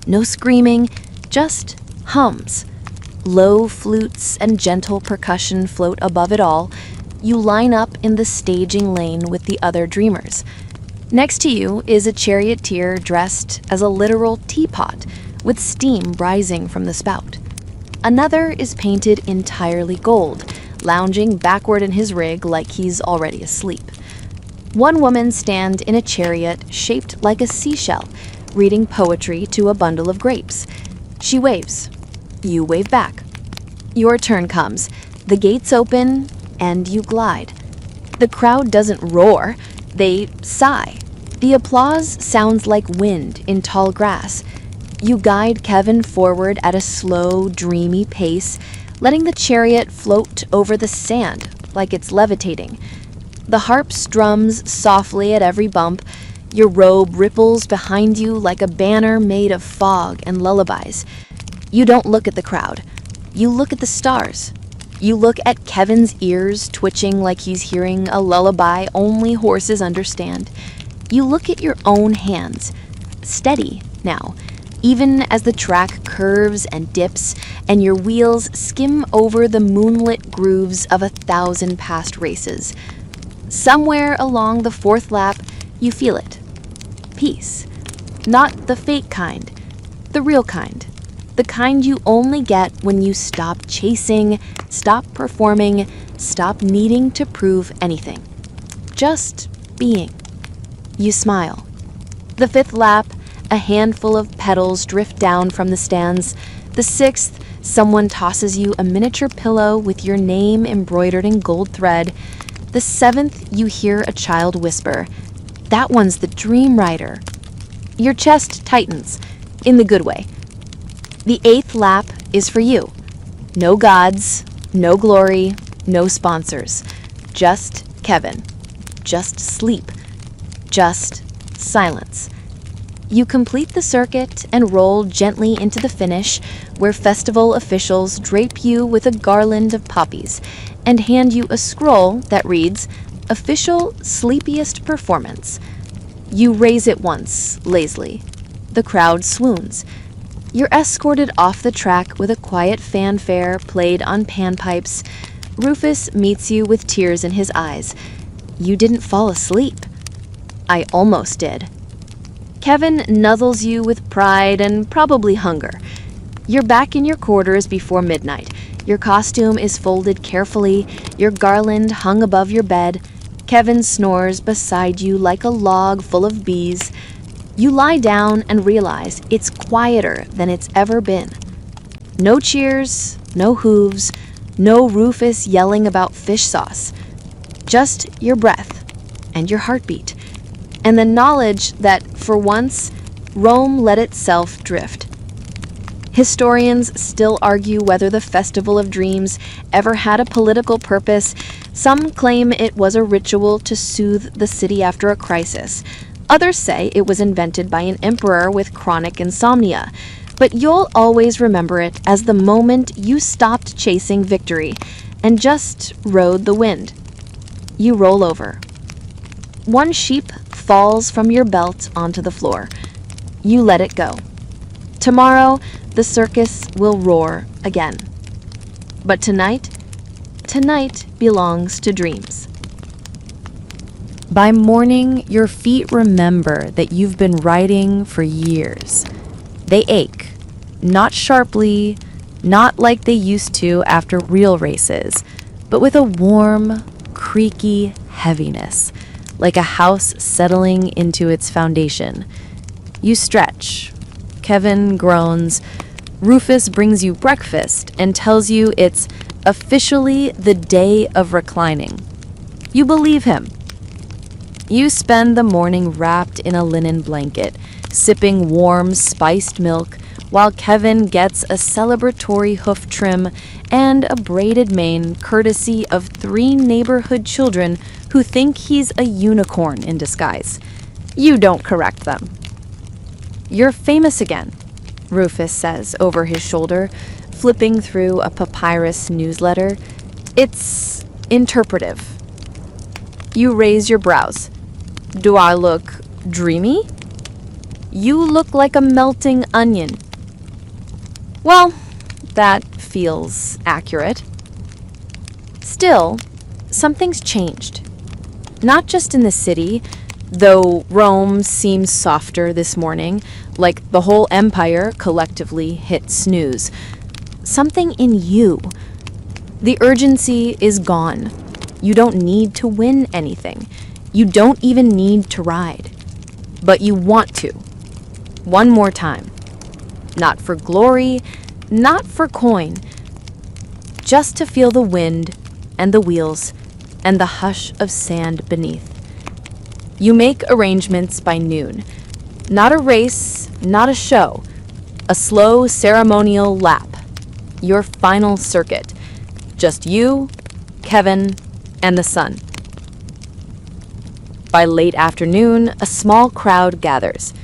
No screaming, just hums. Low flutes and gentle percussion float above it all. You line up in the staging lane with the other dreamers. Next to you is a charioteer dressed as a literal teapot, with steam rising from the spout. Another is painted entirely gold, lounging backward in his rig like he's already asleep. One woman stands in a chariot shaped like a seashell, reading poetry to a bundle of grapes. She waves. You wave back. Your turn comes. The gates open, and you glide. The crowd doesn't roar, they sigh. The applause sounds like wind in tall grass. You guide Kevin forward at a slow, dreamy pace, letting the chariot float over the sand like it's levitating. The harp strums softly at every bump. Your robe ripples behind you like a banner made of fog and lullabies. You don't look at the crowd. You look at the stars. You look at Kevin's ears twitching like he's hearing a lullaby only horses understand. You look at your own hands, steady now, even as the track curves and dips and your wheels skim over the moonlit grooves of 1,000 past races. Somewhere along the fourth lap, you feel it. Peace. Not the fake kind, the real kind. The kind you only get when you stop chasing, stop performing, stop needing to prove anything. Just being. You smile. The fifth lap, a handful of petals drift down from the stands. The sixth, someone tosses you a miniature pillow with your name embroidered in gold thread. The seventh, you hear a child whisper, "That one's the dream rider." Your chest tightens, in the good way. The eighth lap is for you. No gods, no glory, no sponsors. Just Kevin. Just sleep. Just silence. You complete the circuit and roll gently into the finish, where festival officials drape you with a garland of poppies and hand you a scroll that reads, "Official Sleepiest Performance." You raise it once, lazily. The crowd swoons. You're escorted off the track with a quiet fanfare played on panpipes. Rufus meets you with tears in his eyes. You didn't fall asleep. I almost did. Kevin nuzzles you with pride and probably hunger. You're back in your quarters before midnight. Your costume is folded carefully, your garland hung above your bed. Kevin snores beside you like a log full of bees. You lie down and realize it's quieter than it's ever been. No cheers, no hooves, no Rufus yelling about fish sauce. Just your breath and your heartbeat, and the knowledge that, for once, Rome let itself drift. Historians still argue whether the Festival of Dreams ever had a political purpose. Some claim it was a ritual to soothe the city after a crisis. Others say it was invented by an emperor with chronic insomnia. But you'll always remember it as the moment you stopped chasing victory and just rode the wind. You roll over. One sheep falls from your belt onto the floor. You let it go. Tomorrow, the circus will roar again. But tonight belongs to dreams. By morning, your feet remember that you've been riding for years. They ache, not sharply, not like they used to after real races, but with a warm, creaky heaviness, like a house settling into its foundation. You stretch. Kevin groans. Rufus brings you breakfast and tells you it's officially the day of reclining. You believe him. You spend the morning wrapped in a linen blanket, sipping warm, spiced milk, while Kevin gets a celebratory hoof trim and a braided mane courtesy of 3 neighborhood children who think he's a unicorn in disguise. You don't correct them. You're famous again, Rufus says over his shoulder, flipping through a papyrus newsletter. It's interpretive. You raise your brows. Do I look dreamy? You look like a melting onion. Well, that feels accurate. Still, something's changed. Not just in the city, though Rome seems softer this morning, like the whole empire collectively hit snooze. Something in you. The urgency is gone. You don't need to win anything. You don't even need to ride. But you want to. One more time. Not for glory, not for coin. Just to feel the wind and the wheels and the hush of sand beneath. You make arrangements by noon. Not a race, not a show. A slow ceremonial lap. Your final circuit. Just you, Kevin, and the sun. By late afternoon, a small crowd gathers.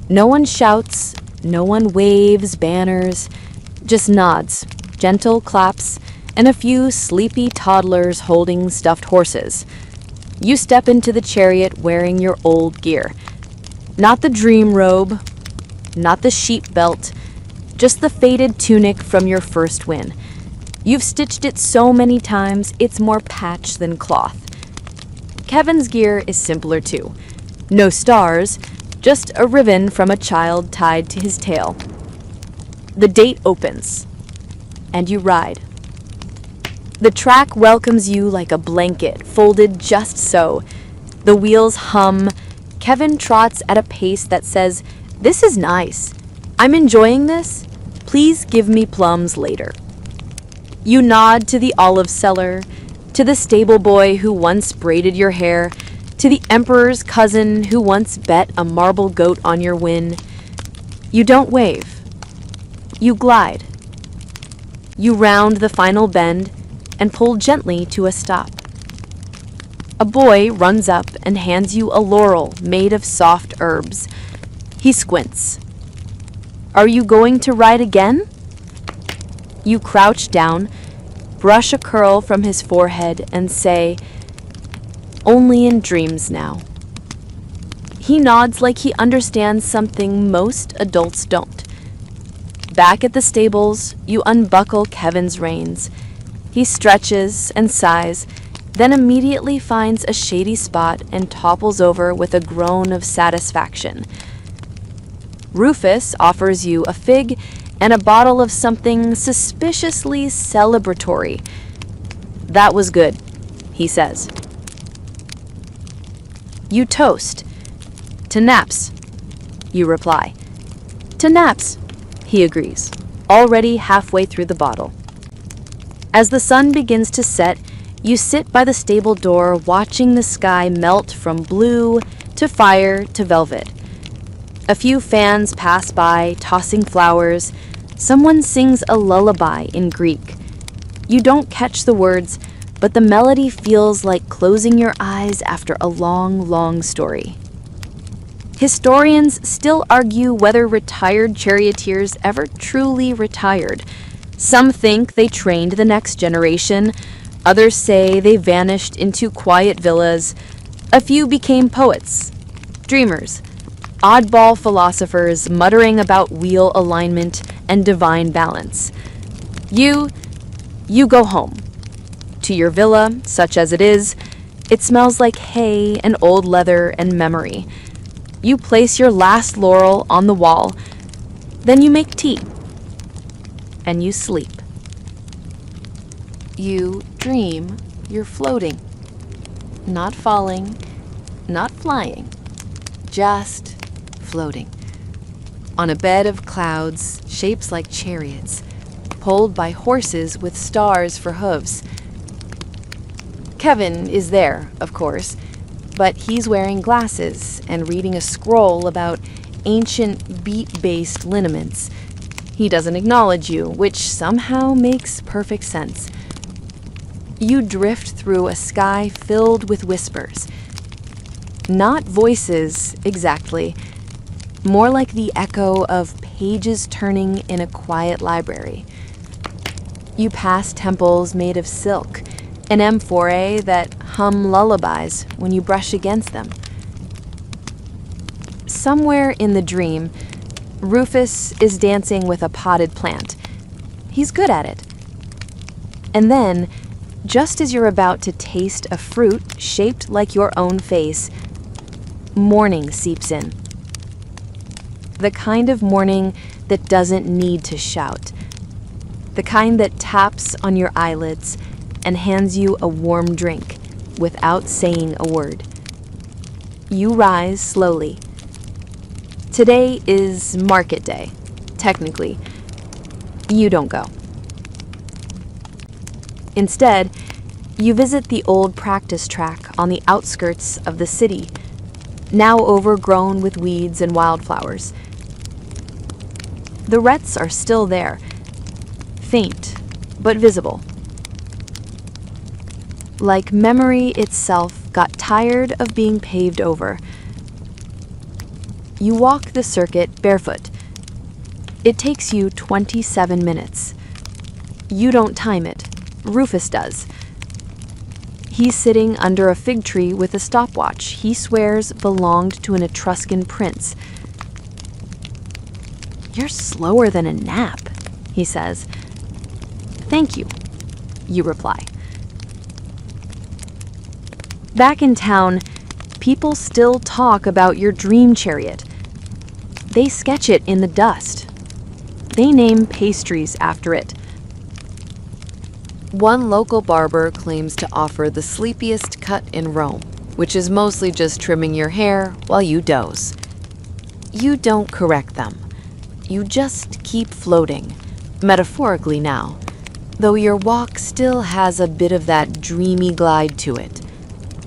No one shouts, no one waves banners, just nods, gentle claps, and a few sleepy toddlers holding stuffed horses. You step into the chariot wearing your old gear. Not the dream robe, not the sheep belt, just the faded tunic from your first win. You've stitched it so many times, it's more patch than cloth. Kevin's gear is simpler too. No stars, just a ribbon from a child tied to his tail. The date opens, and you ride. The track welcomes you like a blanket, folded just so. The wheels hum. Kevin trots at a pace that says, "This is nice. I'm enjoying this. Please give me plums later." You nod to the olive seller, to the stable boy who once braided your hair, to the emperor's cousin who once bet a marble goat on your win. You don't wave. You glide. You round the final bend and pull gently to a stop. A boy runs up and hands you a laurel made of soft herbs. He squints. "Are you going to ride again?" You crouch down, brush a curl from his forehead, and say, "Only in dreams now." He nods like he understands something most adults don't. Back at the stables, you unbuckle Kevin's reins. He stretches and sighs, then immediately finds a shady spot and topples over with a groan of satisfaction. Rufus offers you a fig and a bottle of something suspiciously celebratory. "That was good," he says. You toast. "To naps," you reply. "To naps," he agrees, already halfway through the bottle. As the sun begins to set, you sit by the stable door watching the sky melt from blue to fire to velvet. A few fans pass by, tossing flowers. Someone sings a lullaby in Greek. You don't catch the words, but the melody feels like closing your eyes after a long, long story. Historians still argue whether retired charioteers ever truly retired. Some think they trained the next generation. Others say they vanished into quiet villas. A few became poets, dreamers, oddball philosophers muttering about wheel alignment and divine balance. You go home. To your villa, such as it is, it smells like hay and old leather and memory. You place your last laurel on the wall, then you make tea, and you sleep. You dream you're floating, not falling, not flying, just floating. On a bed of clouds, shapes like chariots, pulled by horses with stars for hooves. Kevin is there, of course, but he's wearing glasses and reading a scroll about ancient beat-based lineaments. He doesn't acknowledge you, which somehow makes perfect sense. You drift through a sky filled with whispers. Not voices, exactly. More like the echo of pages turning in a quiet library. You pass temples made of silk, an amphorae that hum lullabies when you brush against them. Somewhere in the dream, Rufus is dancing with a potted plant. He's good at it. And then, just as you're about to taste a fruit shaped like your own face, morning seeps in. The kind of morning that doesn't need to shout. The kind that taps on your eyelids and hands you a warm drink without saying a word. You rise slowly. Today is market day, technically. You don't go. Instead, you visit the old practice track on the outskirts of the city, now overgrown with weeds and wildflowers. The ruts are still there, faint but visible. Like memory itself got tired of being paved over. You walk the circuit barefoot. It takes you 27 minutes. You don't time it. Rufus does. He's sitting under a fig tree with a stopwatch he swears belonged to an Etruscan prince. "You're slower than a nap," he says. "Thank you," you reply. Back in town, people still talk about your dream chariot. They sketch it in the dust. They name pastries after it. One local barber claims to offer the sleepiest cut in Rome, which is mostly just trimming your hair while you doze. You don't correct them. You just keep floating, metaphorically now, though your walk still has a bit of that dreamy glide to it.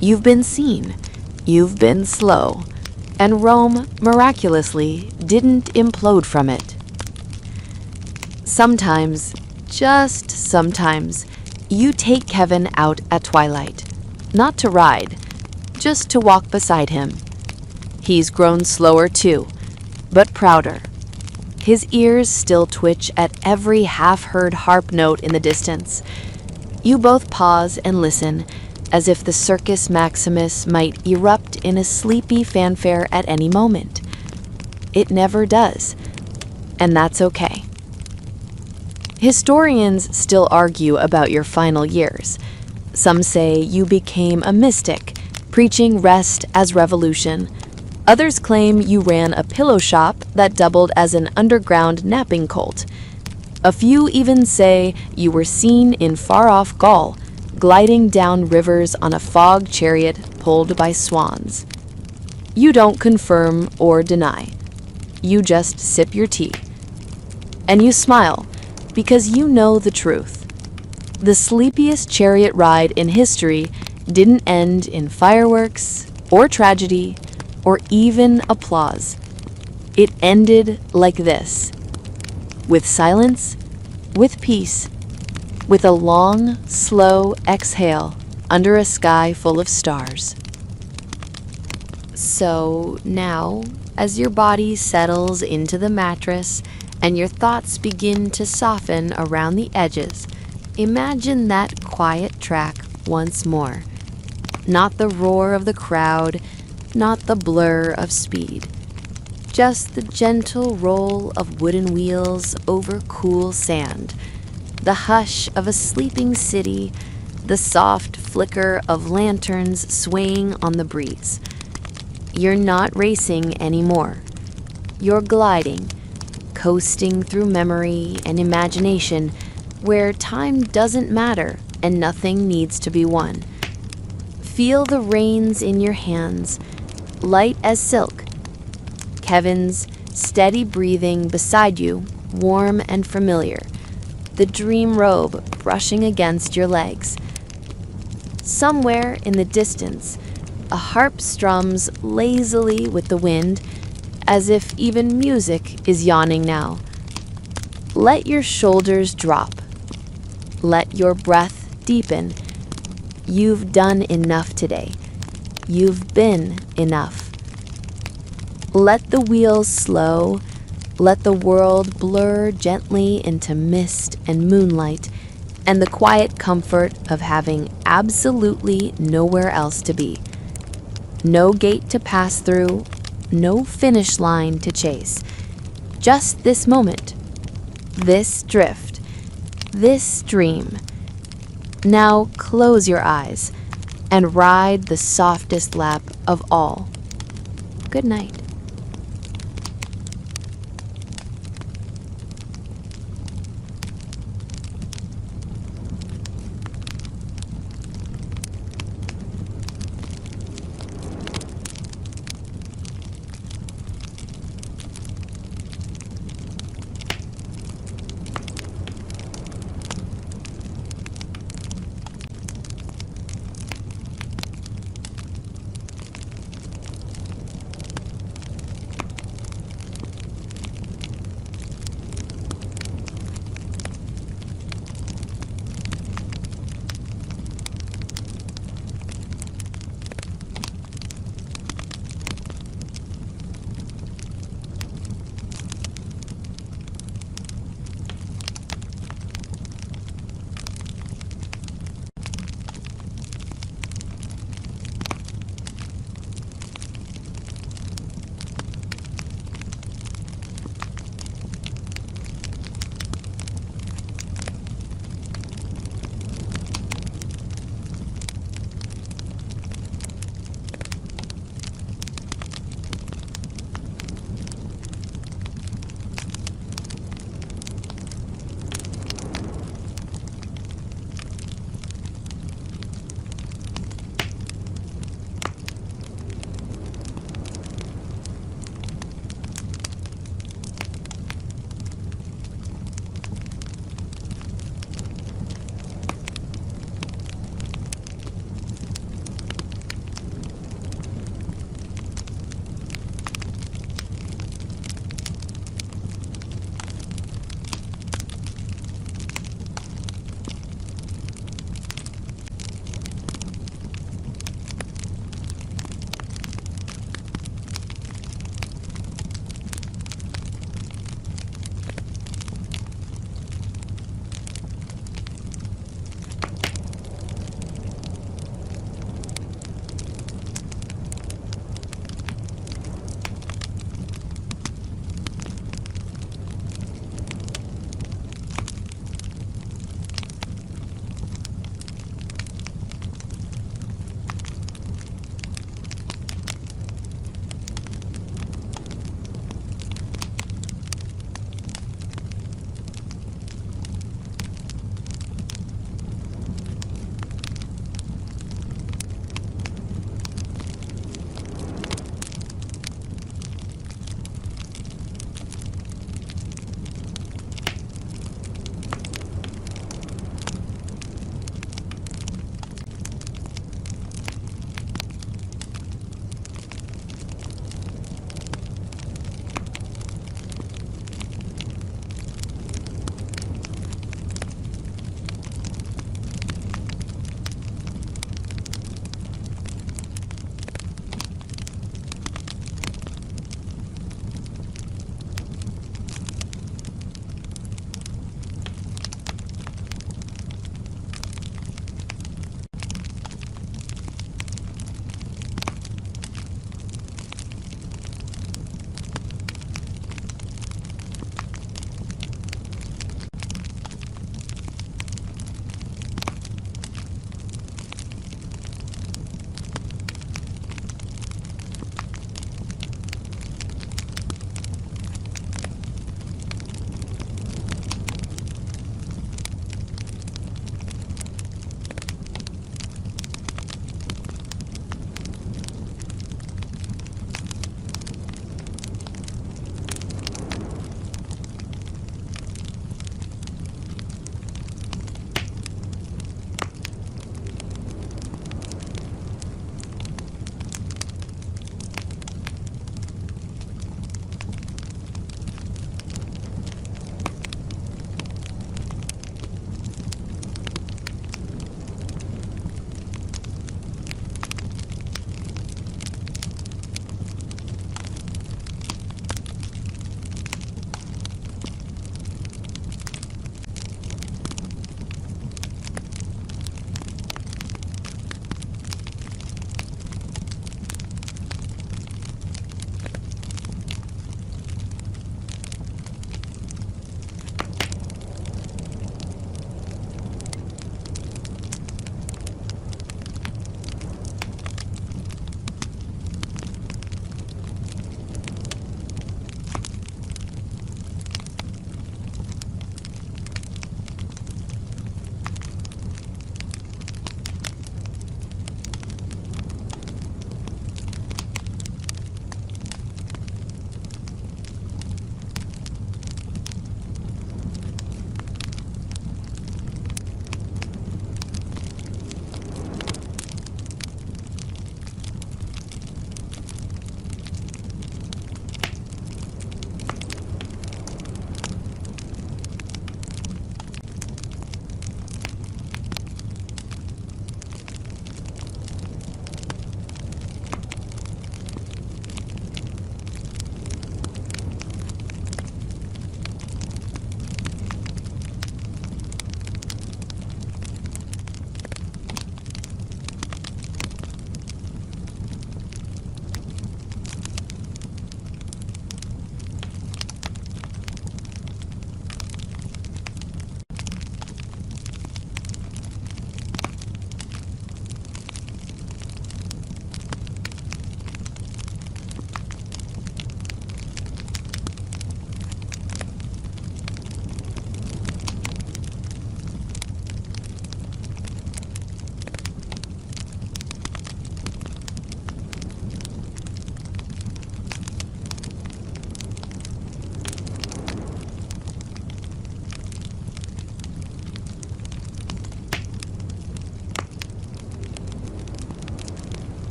You've been seen, you've been slow, and Rome, miraculously, didn't implode from it. Sometimes, just sometimes, you take Kevin out at twilight, not to ride, just to walk beside him. He's grown slower too, but prouder. His ears still twitch at every half-heard harp note in the distance. You both pause and listen, as if the Circus Maximus might erupt in a sleepy fanfare at any moment. It never does, and that's okay. Historians still argue about your final years. Some say you became a mystic, preaching rest as revolution. Others claim you ran a pillow shop that doubled as an underground napping cult. A few even say you were seen in far-off Gaul, gliding down rivers on a fog chariot pulled by swans. You don't confirm or deny. You just sip your tea. And you smile, because you know the truth. The sleepiest chariot ride in history didn't end in fireworks, or tragedy, or even applause. It ended like this. With silence, with peace, with a long, slow exhale under a sky full of stars. So now, as your body settles into the mattress and your thoughts begin to soften around the edges, imagine that quiet track once more. Not the roar of the crowd, not the blur of speed. Just the gentle roll of wooden wheels over cool sand, the hush of a sleeping city, the soft flicker of lanterns swaying on the breeze. You're not racing anymore. You're gliding, coasting through memory and imagination where time doesn't matter and nothing needs to be won. Feel the reins in your hands, light as silk. Kevin's steady breathing beside you, warm and familiar. The dream robe brushing against your legs. Somewhere in the distance, a harp strums lazily with the wind, as if even music is yawning now. Let your shoulders drop. Let your breath deepen. You've done enough today. You've been enough. Let the wheels slow. Let the world blur gently into mist and moonlight and the quiet comfort of having absolutely nowhere else to be. No gate to pass through, no finish line to chase. Just this moment, this drift, this dream. Now close your eyes and ride the softest lap of all. Good night.